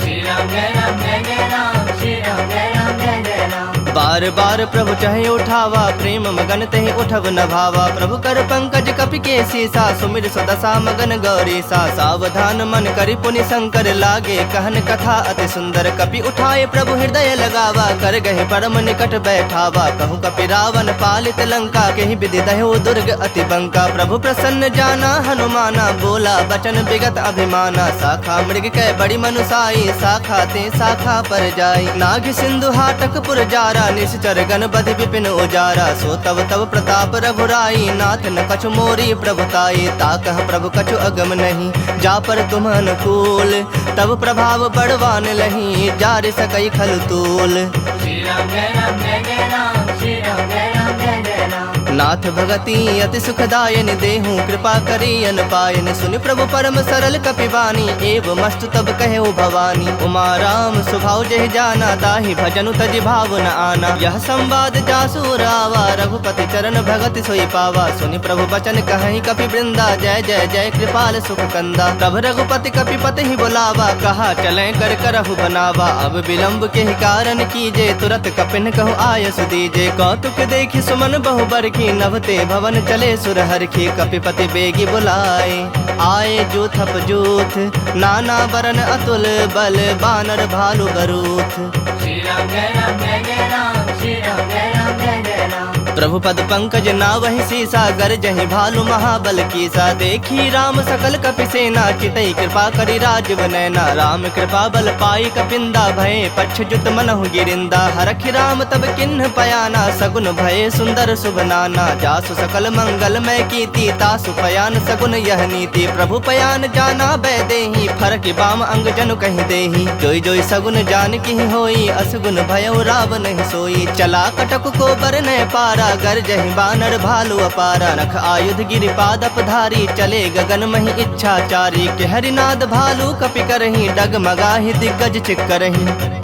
श्री राम जय राम जय जय राम, श्री राम जय राम जय जय राम। बार बार प्रभु चाहे उठावा, प्रेम मगन तहि उठब न भावा। प्रभु कर पंकज कपि के सीसा, सुमिर सुदशा मगन गौरी सा। सावधान मन करि पुनि शंकर लागे, कहन कथा अति सुंदर। कपि उठाए प्रभु हृदय लगावा, कर गहे परम निकट बैठावा। कहूँ कपि रावण पालित लंका, केहि विधि दह्यो दुर्ग अति बंका। प्रभु प्रसन्न जाना हनुमाना, बोला बचन विगत अभिमाना। शाखा मृग कै बड़ी मनुसाई, शाखा ते शाखा पर जाई। नाग सिंधु हाटक पुर जारा, निश्चर गण बधि विपिन उजारा। सो तब तब प्रताप रघुराई, नाथ न कछु मोरी प्रभुताई। ताकह प्रभु कछु अगम नहीं, जा पर तुम अनुकूल। तब प्रभाव बड़वान लही, जार सकई खल तूल। श्री राम जय राम जय जय राम, श्री राम जय राम जय जय राम। नाथ भगति अति सुखदायन, देहूँ कृपा करी अन पायन। सुनि प्रभु परम सरल कपिवानी, एव मस्तु तब कहे भवानी। उमा राम स्वभाव जहि जाना, ताहि भजनु तजि भाव न आना। यह संवाद जासु रावा, रघुपति चरण भगति सोई पावा। सुनि प्रभु बचन कहि कपि वृंदा, जय जय जय कृपाल सुख कंदा। तब रघुपति कपिपति ही बुलावा, कहा चलें कर करहु बनावा। अब विलंब के ही कारण कीजे, तुरत कपिन कहु आय सुदीजे। कौतुक देखि सुमन बहु बरखी, नभते भवन चले सुरहर की। कपिपति बेगी बुलाए, आए जूथप जूथ। नाना बरन अतुल बल, बानर भालु बरूथ। श्री राम जय राम जय जय राम, श्री राम जय राम जय जय राम। प्रभु पद पंकज नावहि सीसा, गरजहि भालु महाबल कीसा। देखी राम सकल कपि सेना, चितई कृपा करि राजव नैना। राम कृपा बल पाई कपिंदा, भये पक्ष जुत मनहु गिरिंदा। हरखि राम तब किन्ह पयाना, सगुन भये सुंदर शुभ नाना। जासु सकल मंगल मय कीति, तासु पयान सगुन यह नीति। प्रभु पयान जाना बैदेही, फरक बाम अंग जनु कहि देही। जोई जोई सगुन जान की होई, असगुन भयउ रावण नहीं सोई। चला कटक को बर न पारा, गरजहि बानर भालु अपारा। नख आयुध गिरिपादप धारी, चले गगन महि इच्छाचारी। के हरिनाद भालु कपि करही, डगमगाहि दिग्गज चिक्करही।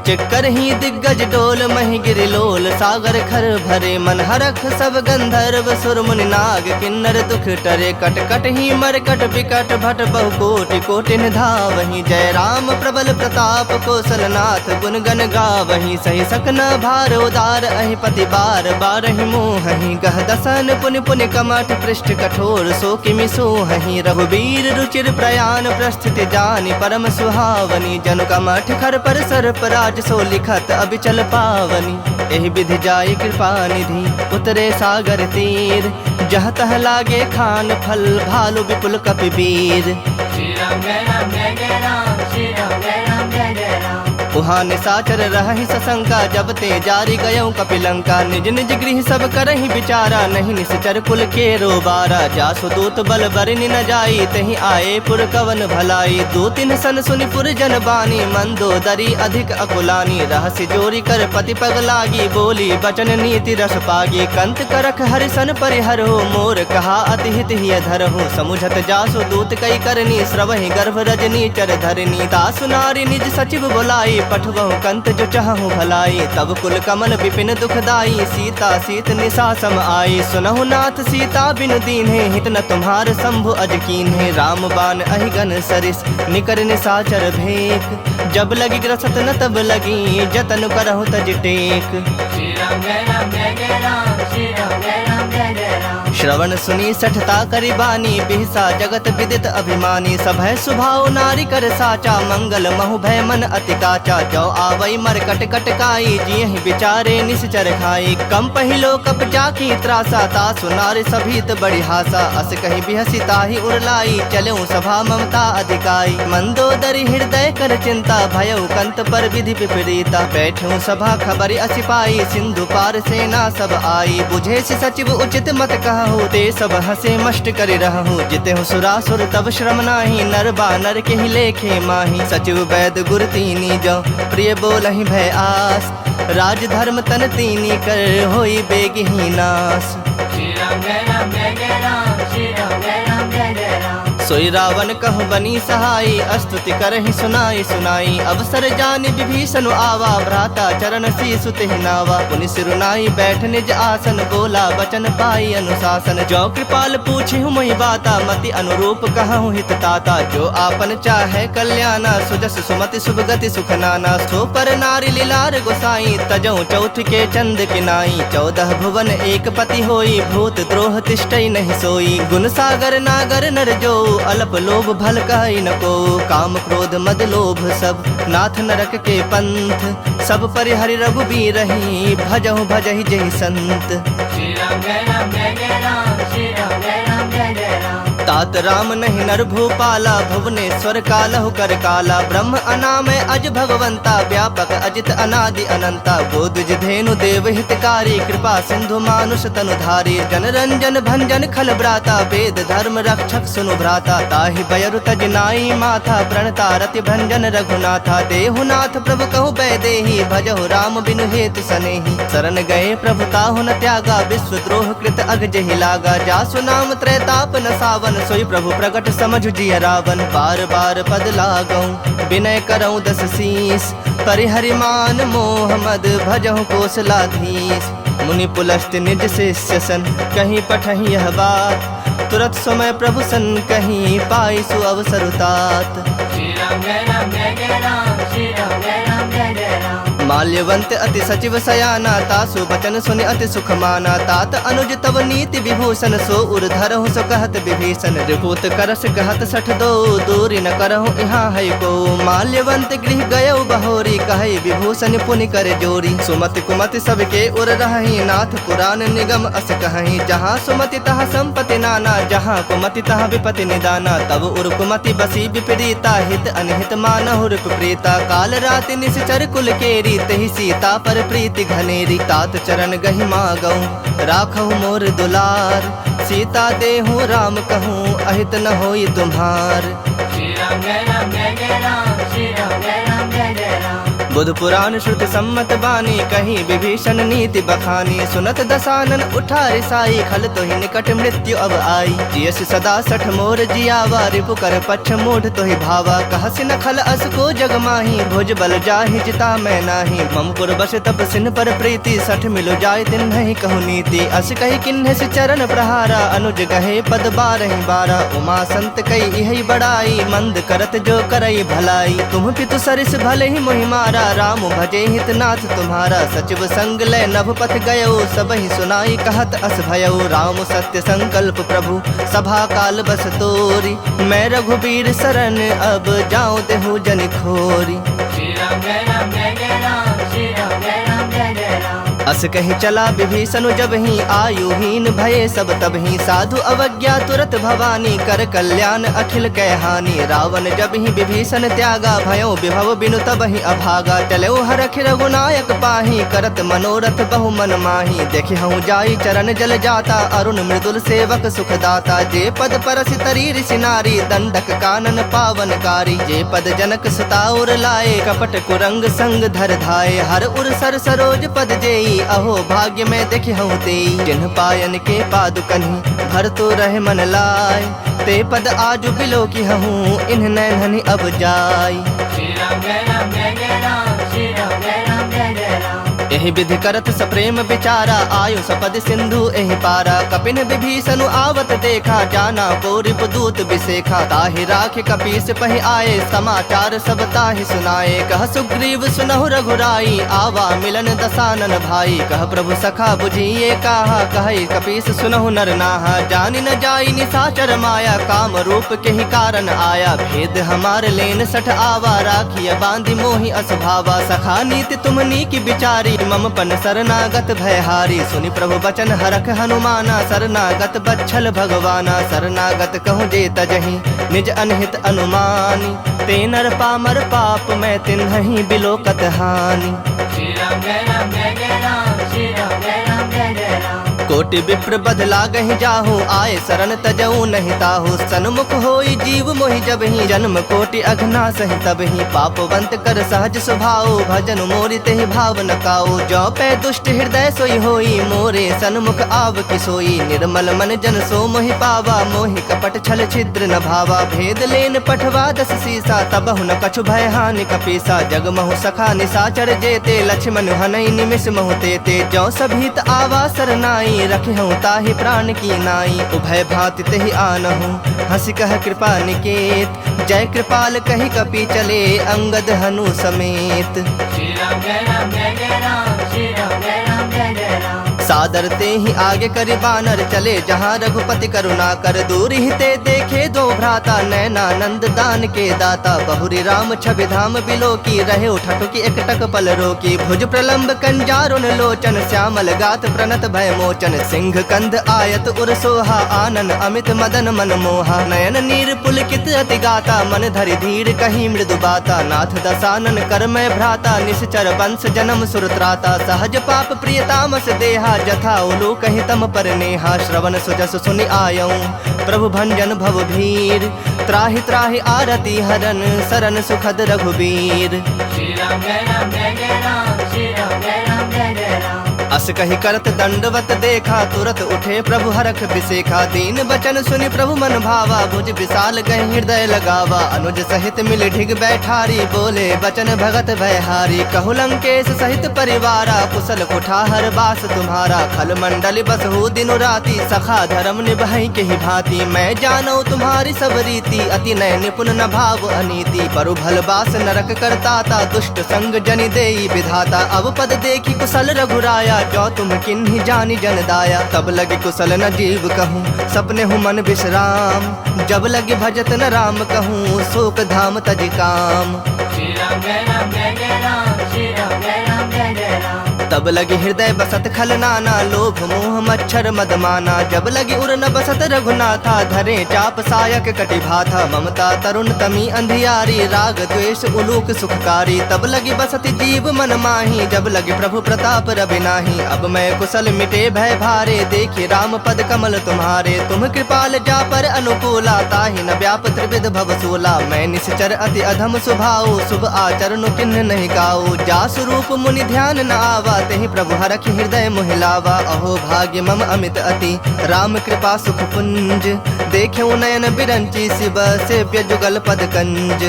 चिक्कर ही दिग्गज डोल, महि गिरिलोल सागर खर भरे। मन हरख सब गंधर्व सुर मुनि नाग, किन्नर दुख टरे। कट कट ही मरकट बिकट भट, बहु कोटि कोटि धावहि। जय राम प्रबल प्रताप कौशलनाथ, गुण गण गावहि। सही सकन भार उदार, अहि पति बार बारहि मोहहि। गह दसन पुनि पुनि कमठ, पृष्ठ कठोर सो किमि सोहहि। रघुबीर रुचिर प्रयाण, प्रस्थिति जानि परम सुहावनी। जनु कमठ खर पर सर्प राज, सो लिखत अबिचल पावनी। एहि विधि जाई कृपा निधि, उतरे सागर तीर। जह तह लागे खान फल, भालु विपुल कपि वीर। श्री राम जय राम जय जय राम, श्री राम जय राम जय जय राम। उहाँ निसाचर रहहि सशंका, जब ते जारी गयौ कपिलंका। निज निज गृह सब करहि विचारा, नहीं निश्चर कुल के रोबारा। जासु दूत बल बरनि न जाई, तहि आए पुर कवन भलाई। दो तिन सन सुनि पुर जन बानी, मंदोदरी अधिक अकुलानी। रहस्य जोरी कर पति पग लागी, बोली बचन नीति रस पागी। कंत करख हरिसन परिहर हो, मोर कहा अति हित हिय धर हो। समुझत जासु दूत कई करनी, श्रवहि गर्भ रजनी चर धरनी। तासु नारी निज सचिव बुलाई, पठवहु कंत जो चाहूँ भलाई। तब कुल कमल विपिन दुखदाई, सीता सीत निशा सम आई। सुनहु नाथ सीता बिनु दीन्हे, हित न तुम्हार शंभु अज कीन्हे। राम बाण अहिगन सरिस, निकर निशाचर भेक। जब लगी ग्रसत न तब लगी, जतन करहु तज टेक। श्री राम जय राम जय जय राम, श्री राम जय राम जय जय जय राम श्रवण सुनी सठता करि बानी बिहसा जगत विदित अभिमानी सभय सुभाव नारी कर साचा मंगल महु भय मन अति काचा जो आवई मर कट कट काई जियहि विचारे निश्चर खाई कम पहिलो कप जाकी त्रासा तासु नारी सभीत बड़ी हासा अस कहि बिहसी ताहि उरलाई चलऊं सभा ममता अधिकाई मंदोदरी हृदय कर चिंता भयउ कंत पर विधि विपरीता बैठूं सभा खबरि असिपाई सिंधु पार सेना सब आई बुझे सि सचिव उचित मत कहूँ ते सब हंसे मष्ट करि रहूँ जिते हूँ सुरासुर तब श्रम नाही नर बानर के ही लेखे माही सचिव वैद गुर तीनी जो प्रिय बोलहि भय आस राज धर्म तन तीनी कर होई बेगहि नाश श्री राम जय राम जय जय राम श्री राम जय राम जय जय राम सोई रावण कहु बनी सहाई अस्तुति करहि सुनाई सुनाई अवसर जानि विभीषण आवा भ्राता चरण शीसु तेहि नावा पुनि सिरुनाई बैठ निज आसन बोला वचन पाई अनुशासन जो कृपाल पूछिहु मोहि बाता मति अनुरूप कहूँ हित ताता जो आपन चाहे कल्याणा सुजस सुमति शुभ गति सुख नाना सो पर नारी लीलार गोसाई तजऊ चौथ के चंद किनाई 14 भुवन एक पति होई भूत द्रोह तिष्ठई नहीं सोई गुण सागर नागर नर जो अल्प लोभ भल कहि न को काम क्रोध मद लोभ सब नाथ नरक के पंथ सब परिहरि रघुबीर रही भजहु भजहि जहि संत श्री राम जय राम जय जय राम श्री राम जय राम जय जय राम तात राम नहीं नर भूपाला भुवनेश्वर कालहु कर काला ब्रह्म अनामय अज भगवंता व्यापक अजित अनादि अनंता बोधज धेनु देव हितकारी कृपा सिंधु मानुष तनुधारी जन रंजन भंजन खल भ्राता वेद धर्म रक्षक सुनु भ्राता ताहि बयरु तज नाई माथा प्रणता रति भंजन रघुनाथा देहुनाथ प्रभु कहु बैदेही भजहु राम बिनु हेतु सनेही शरण गए प्रभु ताहु न त्यागा विश्व द्रोह कृत अग जहि लागा जासु नाम त्रैताप न सावन सोई प्रभु प्रगट समझ जिय रावण बार बार पद लागऊं विनय करऊं 10 शीस परिहरि मान मोह मद भजहु कोसलाधीश मुनि पुलस्त निज शिष्य सन कहीं पठहि यह बात तुरत समय प्रभु सन कहीं पाई सु अवसर तात श्री राम जय राम जय जय राम श्री राम जय राम जय जय राम माल्यवंत अति सचिव सयाना तासु बचन सुनि अति सुख माना तात अनुज तव नीति विभूषण सो उर्धर हूँ सो कहत विभीषण रिपुत करस कहत सठ दो दूरी न करहु यहाँ है को माल्यवंत गृह गयो बहोरी कहे विभूषण पुनि कर जोरी सुमति कुमति सबके उर रही नाथ पुराण निगम अस कहीं जहाँ सुमति तहाँ संपत्ति नाना जहाँ कुमति तहाँ विपति निदाना तब उर कुमति बसी विपरीता हित अनहित मानहु रिप प्रीता काल राति निश्चर कुल केरी तेहि सीता पर प्रीति घनेरी तात चरण गहि मागऊं राखहु मोर दुलार सीता देहु राम कहूँ अहित न होई तुम्हार श्री राम जय राम जय जय राम श्री राम जय राम जय जय राम बुध पुराण श्रुति सम्मत बानी कहीं विभीषण नीति बखानी सुनत दसानन उठा रिसाई खल तो ही निकट मृत्यु अब आई जियस सदा सठ मोर जियावा रिपु कर पक्ष मूढ़ तो ही भावा कहसि न खल अस को जग माही भुज बल जाहि जिता मैं नाही ममपुर बस तप सिन पर प्रीति सठ मिलो जाय तिन नहीं कहु नीति अस कही किन्ह से चरण प्रहारा अनुज गहे पद बारहि बारा उमा संत कई यही बड़ाई मंद करत जो करई भलाई तुम पितु सरिस भले ही मोहि मारा राम भजे हितनाथ तुम्हारा सचिव संग लय नभ पथ गयो सब ही सुनाई कहत अस भयो राम सत्य संकल्प प्रभु सभा काल बस तोरी मैं रघुबीर शरण अब जाऊं देहु जन खोरी श्री राम जय राम जय जय राम श्री राम जय राम जय जय राम अस कहीं चला विभीषण जब ही आयुहीन भये सब तब ही साधु अवज्ञा तुरत भवानी कर कल्याण अखिल कह हानि रावण जब ही विभीषण त्यागा भयो विभव बिनु तब ही अभागा चलो हरख रघुनायक पाही करत मनोरथ बहु मन माही देखि हूँ जाई चरण जल जाता अरुण मृदुल सेवक सुखदाता जे पद परसि तरी ऋषि नारी दंडक कानन पावनकारी जे पद जनक सुताउर लाए कपट कुरंग संग धर धाये हर उर सर सरोज पद जेई अहो भाग्य में देखि हूँ ते जिन्ह पायन के पादुकन्हि भर तो रहे मन लाय ते पद आजु बिलो की हूँ इन्ह नैनहनि अब जाय श्री राम जय राम जय जय राम श्री राम जय राम जय जय राम एह यही विधि करत सप्रेम विचारा, आयु सपद सिंधु एहि पारा। कपिन विभीषण आवत देखा, जाना को रिपुदूत बिसेखा। ताहि राखि कपीस पहि आए, समाचार सब ताहि सुनाए। कह सुग्रीव सुनहु रघुराई, आवा मिलन दसानन भाई। कह प्रभु सखा बुझिए कहा, कहि कपीस सुनहु नर नाहा। जानि न जाई निशाचर माया, काम रूप के ही कारण आया। भेद हमार लेन सठ आवा, राखिय बांधि मोहि असभावा। सखा नीति तुमनी की बिचारी, मम पन शरणागत भयहारी। सुनि प्रभु बचन हरख हनुमाना, शरणागत बच्छल भगवाना। शरणागत कहूँ जे तजहि, निज अनहित अनुमानी। ते नर पामर पाप मैं तिन्हि बिलोकत हानि। श्री राम जय राम जय जय राम, श्री राम जय राम जय जय राम। कोटि विप्र बदला गहि जाहू, आए शरण तजऊ नहीं ताहू। सन्मुख होई जीव मोहि जबहि, जन्म कोटि अघना सहि तबहि। पापवंत कर सहज स्वभाव, भजन मोरि तेहि भाव न काऊ। जो पै दुष्ट हृदय सोई होई, मोरे सन्मुख आव कि सोई। निर्मल मन जन सो मोहि पावा, मोहि कपट छल छिद्र न भावा। भेद लेन पठवा दस सीसा, तबहु न कछु भय हानि कपीसा। जग महु सखा निशाचर जेते, लक्ष्मण हनई निमिष महु तेते। जो सभीत आवा सरनाई, रखे हूँ ताहि प्राण की नाई। उभय भांति तेहि आनहु, हंसी कह कृपा निकेत। जय कृपाल कहि कपि चले, अंगद हनु समेत। श्री राम जय राम जय जय राम, श्री राम जय राम जय जय राम। सादर ते ही आगे करि बानर चले, जहाँ रघुपति करुणा कर। दूर ही ते देखे दो भ्राता, नैनानंद दान के दाता। बहुरी राम छवि धाम बिलो की, रहे उठटु की एकटक पल रोकी। भुज प्रलंब कंजारुन लोचन, श्यामल गात प्रणत भय मोचन। सिंह कंध आयत उर सोहा, आनन अमित मदन मन मोहा। नयन नीर पुलकित अति गाता, मन धरि धीर कहीं मृदु बाता। नाथ दसानन कर मैं भ्राता, निश्चर वंश जन्म सुरत्राता। सहज पाप प्रिय तामस देहा, जथा उलू कहि तम पर नेहा। श्रवण सुजस सुनि आयऊं, प्रभु भंजन भव भीर। त्राहि त्राहि आरती हरन, सरन सुखद रघुबीर। श्री राम जय राम जय जय राम, श्री राम जय राम जय जय राम। अस कहि करत दंडवत देखा, तुरत उठे प्रभु हरख बिसेखा। दीन बचन सुनि प्रभु मन भावा, भुज विशाल गहि हृदय लगावा। अनुज सहित मिल ढिग बैठारी, बोले बचन भगत भयहारी। कहु लंकेश सहित परिवारा, कुशल कुठार बास तुम्हारा। खल मंडल बसहु दिनु राति, सखा धर्म निभाई केहि भांति। मैं जानौ तुम्हारी सब रीति, अति नय निपुण न भाव अनीति। परु भल बास नरक करताता, दुष्ट संग जनि देई विधाता। अब पद देखी कुशल रघुराया, जो तुम किन्ही जानी जन दाया। तब लगे कुशल न जीव कहूँ, सपने हूँ मन विश्राम। जब लगे भजत न राम कहूँ, शोक धाम तज काम। श्री राम जय राम जय जय राम, श्री राम जय राम जय जय राम। तब लगे हृदय बसत खल नाना, लोभ मोह मच्छर मदमाना। जब लगे उर न बसत रघुनाथा, धरे चाप सायक कटि भाथा। ममता तरुण तमी अंधियारी, राग द्वेष उलूक सुखकारी। तब लगी बसत जीव मन माही, जब लगे प्रभु प्रताप रवि नाही। अब मैं कुशल मिटे भय भारे, देखि राम पद कमल तुम्हारे। तुम कृपाल जा पर अनुकूला, ताहि न व्याप त्रिविध भव सूला। मैं निश्चर अति अधम स्वभाव, शुभ आचरण किन्ह नहीं गाऊ। जा स्वरूप मुनि ध्यान न आवा, तेहि प्रभु हरखि हृदय मोहि लावा। अहो भाग्य मम अमित अति, राम कृपा सुख पुंज। देख्यौ नयन बिरंची, शिव सेव्य जुगल पद कंज।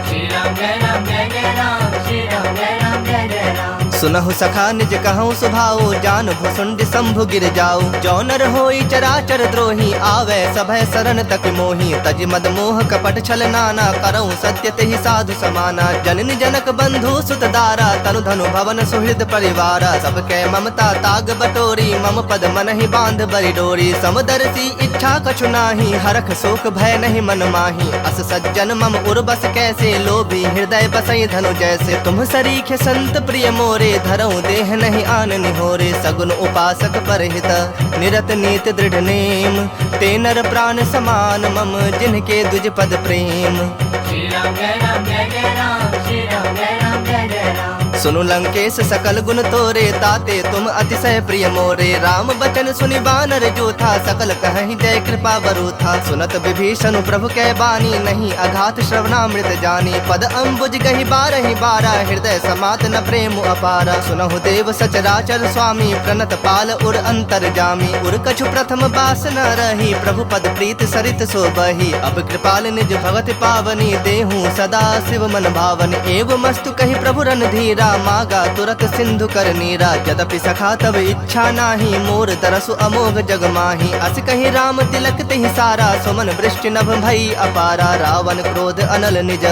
श्री राम जय राम जय जय राम, श्री राम जय राम जय जय राम। सुनहु सखा निज कहूँ सुभाऊ, जान भुसुंड शंभु गिर जाऊ। जो नर होई चराचर द्रोही, आवे सभय शरण तक मोही। तज मद मोह कपट छल नाना, करऊँ सत्य तेहि साधु समाना। जननी जनक बंधु सुत दारा, तनु धनु भवन सुहृद परिवारा। सबके ममता ताग बटोरी, मम पद मन ही बांध बरि डोरी। समदर्शी इच्छा कछु नाही, हरख शोक भय नहीं मन माही। अस सज्जन मम उर बस कैसे, लोभी हृदय बसई धनु जैसे। तुम सरीखे संत प्रिय मोरे, धरऊँ देह नहीं आन निहोरे। सगुन उपासक परहित, निरत नीत दृढ़ नेम। ते नर प्राण समान मम, जिनके दुज पद प्रेम। श्री राम जय राम जय जय राम, श्री राम जय राम जय जय राम। सुनु लंकेश सकल गुण तोरे, ताते तुम अतिशय प्रिय मोरे। राम बचन सुनि बानर जूथा, सकल कहि जय कृपा बरूथा। सुनत विभीषण प्रभु कै बानी, नहीं अघात श्रवणामृत जानी। पद अम्बुज गहि बारहि बारा, हृदय समात न प्रेम अपारा। सुनहु देव सचराचर स्वामी, प्रणत पाल उर अंतर जामी। उर कछु प्रथम बास न रही, प्रभु पद प्रीत सरित सो बही। अब कृपाल निज भगत पावनी, देहूँ सदा शिव मन भावनी। एव मस्तु कहि प्रभु रणधीरा, मागा तुरत सिंधु कर नीरा। यद्यपि सखा तब इच्छा नाही, मोर तरसु अमोघ जग माही। अस कही राम तिलक तेहि सारा, सुमन वृष्टि नभ भई अपारा। रावण क्रोध अनल निज,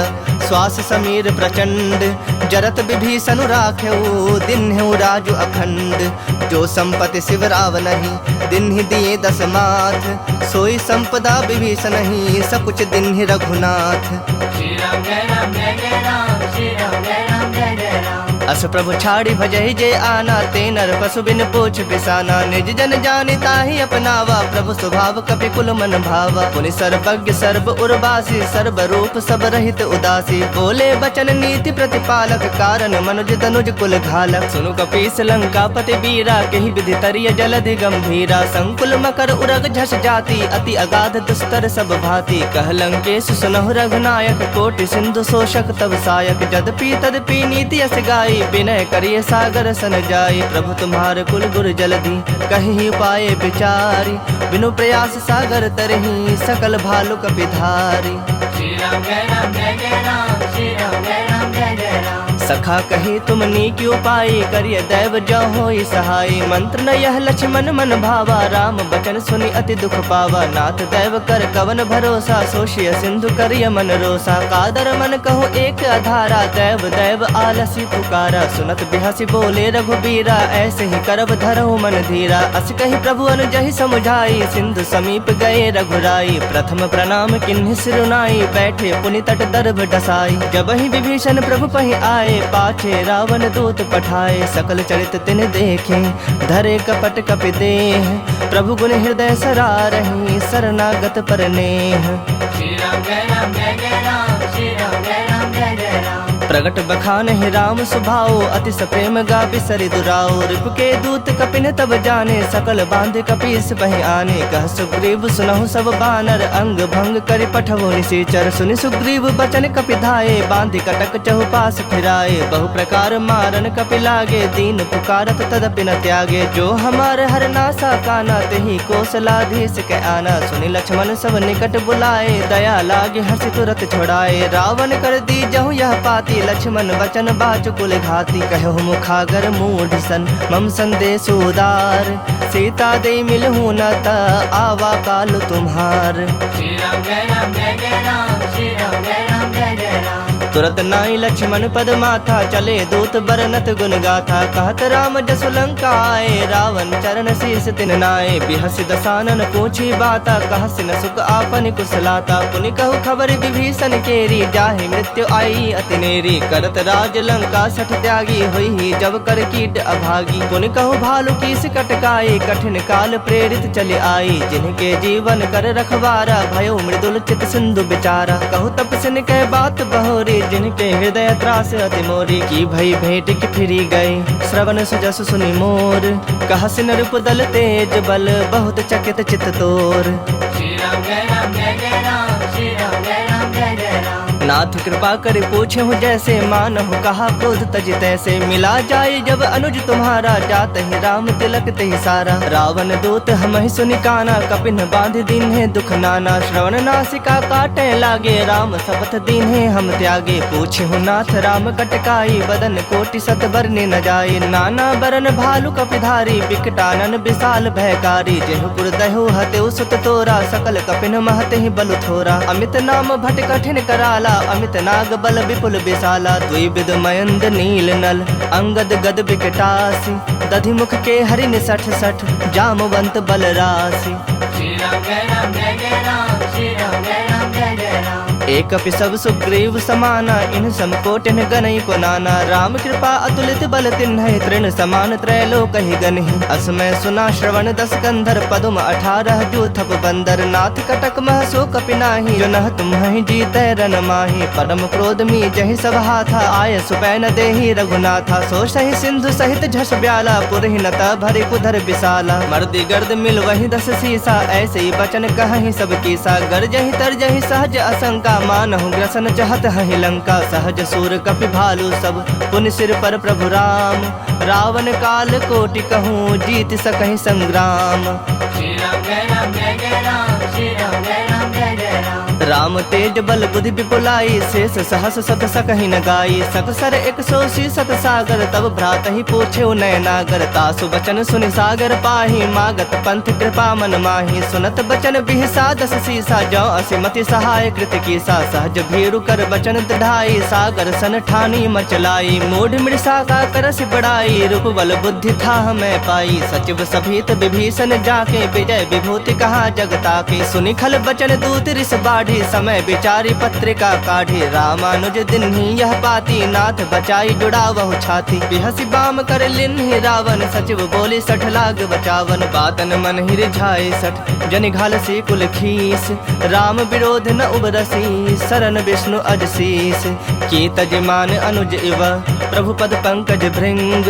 श्वास समीर प्रचंड। जरत विभीषण राख्यऊ, दिन्हु राजु अखंड। जो संपत्ति शिव रावणहि, दिन्हि दिए दस माथ। सोई संपदा विभीषण ही, सकुच दिन्हि रघुनाथ। श्री राम जय राम जय जय राम, श्री राम जय राम जय जय राम। अस प्रभु छाड़ी भजहि जे आना, ते नर पशु बिन पोछ पिसाना। निज जन जानि ताहि अपनावा, प्रभु स्वभाव कपि कुल मन भावा। पुनि सर्वज्ञ सर्व उर्वासी, सर्व रूप सब रहित उदासी। बोले बचन नीति प्रतिपालक, कारण मनुज तनुज कुल घालक। सुनु कपीस लंका पति बीरा, केहि विधि तरिय जलधि गंभीरा। संकुल मकर उरग झस जाति, अति अगाध दुस्तर सब भांति। कह लंकेश सुनहु रघुनायक, कोटि सिंधु शोषक तब सायक। जदपि तदपि नीति अस गाई, विनय करिए सागर सन जाई। प्रभु तुम्हारे कुल गुर जलधि, कहि पाए विचारी। बिनु प्रयास सागर तरहि, सकल भालु कपिधारी। श्री राम जय राम जय जय राम, श्री राम जय राम जय जय राम। सखा कही तुम नीक उपाय, करिय दैव जो होई सहाय। मंत्र न यह लक्ष्मण मन भावा, राम बचन सुनि अति दुख पावा। नाथ दैव कर कवन भरोसा, सोशिय सिंधु करिय मन रोसा। कादर मन कहो एक आधारा, दैव दैव आलसी पुकारा। सुनत बिहसी बोले रघुबीरा, ऐसे ही करब धरहु मन धीरा। अस कही प्रभु अनुजहि समुझाई, सिंधु समीप गए रघुराई। प्रथम प्रणाम किन्हि सिरुनाई, बैठे पुनि तट दर्भ डसाई। जब ही विभीषण प्रभु पहि आए, पाछे रावण दूत पठाए। सकल चरित तिन देखे, धरे कपट कपि देह। प्रभु गुण हृदय सरारहि, शरणागत पर नेह। श्री राम जय राम जय जय राम, श्री राम जय राम जय जय राम। प्रगट बखान है राम सुभाओ, अति सप्रेम गा बिसरि दुराओ। रिपु के दूत कपिन तब जाने, सकल बांध कपीस पहि आने। कह सुग्रीव सुनहु सब बानर, अंग भंग करि पठवो निशाचर। सुनि सुग्रीव बचन कपि धाये, बांधि कटक चहुपास फिराए। बहु प्रकार मारन कपि लागे, दीन पुकारत तदपि न त्यागे। जो हमार हर नासा काना, तेहि कौशलाधीश के आना। सुनि लक्ष्मण सब निकट बुलाए, दया लागे हर्षि तुरत छोड़ाए। रावण कर दी जहु यह पाती, लक्ष्मण वचन बाचु कुल घाती। कहु मुखागर मूढ़ सन, मम संदेश उदार। सीता दे मिलहु न ता, आवा काल तुम्हार। श्री राम जय राम जय जय राम, श्री राम जय राम जय जय राम। तुरत नाई लक्ष्मण पद माथा, चले दूत बरनत गुण गाथा। कहत राम जसु लंका आए, रावण चरण शीस तिन नाए। बिहसि दसानन पूछी बाता, कहसि न सुख आपन कुशलाता। पुनि कहु खबर विभीषण केरी, जाहि मृत्यु आई अति नेरी। करत राज लंका सठ त्यागी, होई जब कर कीट अभागी। पुनि कहु भालु कीस कटकाई, कठिन काल प्रेरित चले आई। जिनके जीवन कर रखवारा, भयो मृदुल चित सिंधु बिचारा। कहु तपसिन कह बात बहोरी, जिनके हृदय त्रास अति मोरी। की भई भेंट की फिरी गए, श्रवण सुजस सुनि मोर। कहसि नृप दल तेज बल, बहुत चकित चित तोर। श्री राम जय राम जय जय राम, श्री राम जय राम जय जय राम। नाथ कृपा कर पूछे हूँ जैसे, मानहु कहा क्रोध तज तैसे। मिला जाए जब अनुज तुम्हारा, जात ही राम तिलक तेहि सारा। रावण दूत हमहि सुनि काना, कपिन बांध दीन्हे दुख नाना। श्रवण नासिका काटे लागे, राम शपथ दीन्हे हम त्यागे। पूछे हूँ नाथ राम कटकाई, बदन कोटि सत बरने न जाए। नाना बरन भालु कपिधारी, बिकटानन विशाल भयकारी। जेहु पुर दहु हतेउ सुत तोरा, सकल कपिन महते ही बलु थोरा। अमित नाम भट कठिन कराला, अमित नाग बल विपुल विशाला। द्विविध मयंद नील नल, अंगद गद विकटासी। दधि मुख के हरिन सठ सठ, जामवंत बल राशि। श्री राम जय राम जय जय राम, श्री राम जय राम जय जय राम। एक सब सुग्रीव समाना, इन समकोटिन गनई को नाना। राम कृपा अतुलित बल तिन्ह, तृण समान त्रैलोक ही गनहि। असमय सुना श्रवण दस कंधर, पदुम 18 जूथप बंदर। नाथ कटक मह सो कपि नाही, जो नह तुम्हि जीतै रन माही। परम क्रोध मी जहि सब हाथा, आय सुपैन देहि रघुनाथा। सो सहि सिंधु सहित झस ब्याला, पुरहि न भरि कुधर विशाला। मर्दि गर्द मिल वही 10 सीसा, ऐसे ही बचन कहहि सब कीसा। गरजहि तरजहि सहज असंका, मानहु ग्रसन चाहत हहि लंका। सहज सूर कपि भालु सब, पुनि सिर पर प्रभु राम। रावण काल कोटि कहूँ, जीत सकहि संग्राम। श्री राम जय राम जय जय राम, श्री राम जय राम जय जय राम। राम तेज बल बुद्धि विपुलाई, शेष सहस सत सकहि न गाई। सकसर 180 सत सागर, तब भ्रात ही पूछे नयनागर। तासु बचन सुनि सागर पाही, मागत पंथ कृपा मन माही। सुनत बचन बिहसा 10 सीसा, जौ असिमति सहाय कृत कीसा। सहज भीरु कर बचन दृढ़ाई, सागर सन ठानी मचलाई। मूढ़ मृषा का करसि बड़ाई, रूप बल बुद्धि था मैं पाई। सचिव सभीत विभीषण जाके, विजय विभूति कहा जगता के। सुनि खल बचन दूत रिस बाढ़ी, समय विचारी पत्रिका काढ़ी। रामानुज दिन ही यह पाती, नाथ बचाई जुड़ा वह छाती। बिहसी बाम कर लिन्हि रावण, सचिव बोली 60 लाग बचावन। बातन मन ही रिझाए 60, जनि घाल सी कुल खीस। राम विरोध न उबरसी, शरण विष्णु अजशीस। की तजमान अनुज इव, प्रभु पद पंकज भृंग।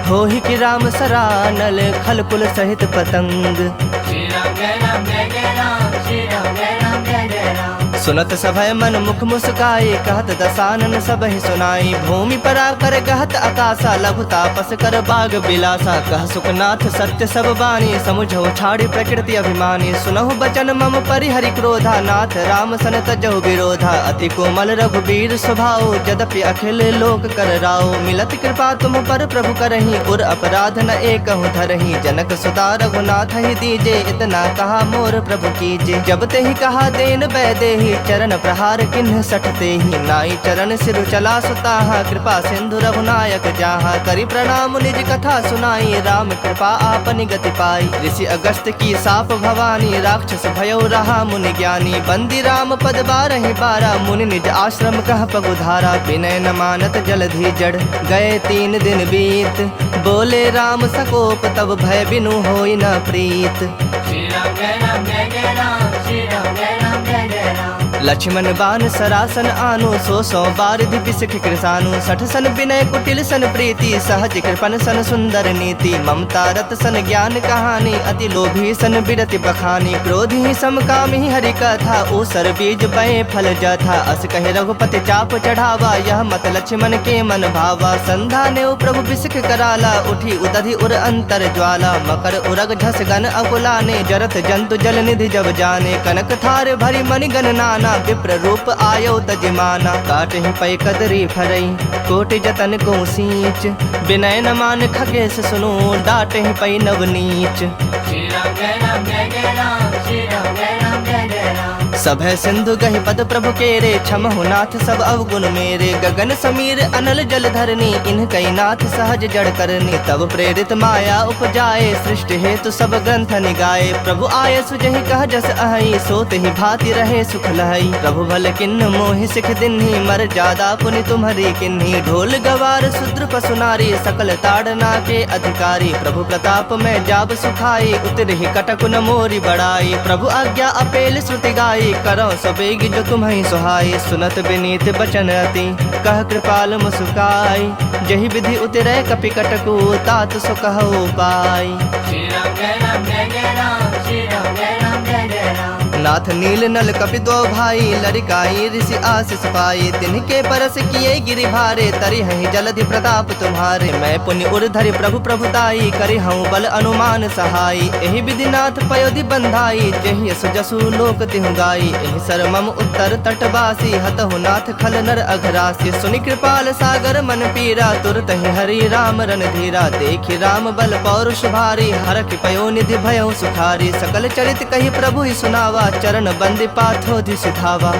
होहि कि राम सरानल, खल कुल सहित पतंग। श्री राम जय राम जय जय राम, श्री राम जय राम जय जय राम। सुनत सभय मन मुख मुस्काई, कहत दसानन सबहि सुनाई। भूमि परा कर गहत आकाशा, लघु तापस कर बाग बिलासा। कह सुखनाथ सत्य सब बानी, समुझो छाड़ी प्रकृति अभिमानी। सुनहु बचन मम परिहरि क्रोधा, नाथ राम सन तजहु विरोधा। अति कोमल रघुबीर स्वभाव, यद्यपि अखिल लोक कर राव। मिलत कृपा तुम पर प्रभु करही, उर अपराध न एकहु धरही। जनक सुता रघुनाथ ही दीजे, इतना कहा मोर प्रभु कीजे। जब ते ही कहा देन बैदेही, चरण प्रहार किन्ह सठते ही। नाई चरण सिर चला सुताहा, कृपा सिंधु रघुनायक जाहा। करि प्रणाम निज कथा सुनाई, राम कृपा आपनि गति पाई। ऋषि अगस्त की साप भवानी, राक्षस भयो रहा मुनि ज्ञानी। बंदी राम पद बारहि बारा, मुनि निज आश्रम कह पगुधारा। विनय न मानत जलधि जड़, गए 3 दिन बीत। बोले राम सकोप, तब भय बिनु होई न प्रीत। श्री राम जय राम जय जय राम, श्री राम जय राम जय जय राम। लक्ष्मण बान सरासन आनु, 100 बारिधि बिसख कृसानु। 60 सन विनय कुटिल सन प्रीति, सहज कृपन सन सुंदर नीति। ममता रत सन ज्ञान कहानी, अति लोभी सन बिरति बखानी। क्रोधी ही समकामी हरि कथा, ऊसर बीज बए फल जथा। अस कहे रघुपति चाप चढ़ावा, यह मत लक्ष्मण के मन भावा। संधा ने प्रभु बिसख कराला, उठी उदधि उर अंतर ज्वाला। मकर उरग झस गन अकुलाने, जरत जंतु जल निधि जब जाने। कनक थार भरी मणि गण नाना, विप्र रूप आयो तजमाना। काटहि पै कदरी फरई, कोटि जतन को सींच। विनय न मान खगेश सुनो, डाटहि पै नवनीच। श्री राम जय राम जय जय राम, श्री राम जय राम जय जय राम। सभय सिंधु गहि पद प्रभु केरे, क्षमहु नाथ सब अवगुण मेरे। गगन समीर अनल जल धरनी, इन्ह कई नाथ सहज जड़ करनी। तब प्रेरित माया उपजाए, सृष्टि हेतु सब ग्रंथ निगाए। प्रभु आये सुजहि कह जस अहई, सोत ही भाति रहे सुख लहई। प्रभु भल किन्न मोहि सिख दिन्ही, मर जादा पुनि तुम्हरी किन्ही। ढोल गवार शूद्र पशु नारी, सकल ताड़ना के अधिकारी। प्रभु प्रताप में जाब सुखाई, उतरहि कटक न मोरी बड़ाई। प्रभु आज्ञा अपेल श्रुति गाई, करो सबेग जो तुम्हें सुहाई। सुनत विनीत बचन अति, कह कृपाल मुस्काई। जहि विधि उतरै कपि कटकु, तात सो कहु पाई। श्री राम जय राम जय जय राम, श्री राम जय राम जय जय राम। नाथ नील नल कपि दो भाई, लरिकाई ऋषि आशीष पाई। तिनके परस किए गिरि भारे, तरि हहि जलधि प्रताप तुम्हारे। मैं पुण्य उर्धरि प्रभु प्रभुताई, करि हूँ बल अनुमान सहाई। एहि विधि नाथ पयोधि बंधाई, जेहि यस जसु लोक तिहु गाई। एहि सर मम उत्तर तटवासी, हतहु नाथ खल नर अघरासी। सुनि कृपाल सागर मन पीरा, तुरत ही हरि राम रणधीरा। देखि राम बल पौरुष भारी, हरखि पयो निधि भयउ सुखारी। सकल चरित कहि प्रभु ही सुनावा, चरण बंदी पाथोधि सिधावा।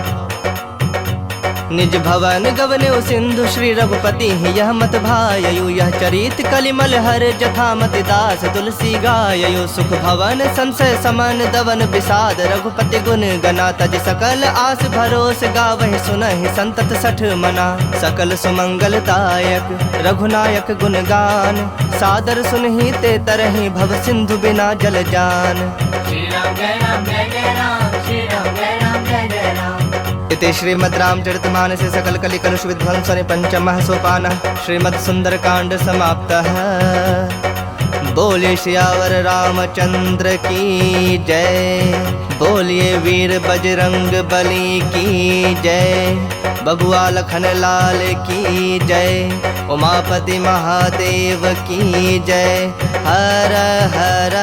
निज भवन गवने सिंधु, श्री रघुपति यह मत भाययु। यह चरित कलिमल हर, जथा मति दास तुलसी गाययु। सुख भवन संशय समन, दवन विषाद रघुपति गुण गना। तज सकल आस भरोस, गावहि सुनहि संतत 60 मना। सकल सुमंगलदायक रघुनायक गुण गान, सादर सुनहि ते तरहि भव सिंधु बिना जल जान। श्री राम जय राम जय जय राम, श्री राम जय राम जय जय राम। इति श्रीमद् रामचरितमानस सकल कलि कलुष विध्वंसने पंचमः सोपानः श्रीमद् सुंदरकांड समाप्तः। बोलिए सियावर रामचंद्र की जय, बोलिए वीर बजरंग बली की जय, बबुआ लखन लाल की जय, उमापति महादेव की जय। हर हर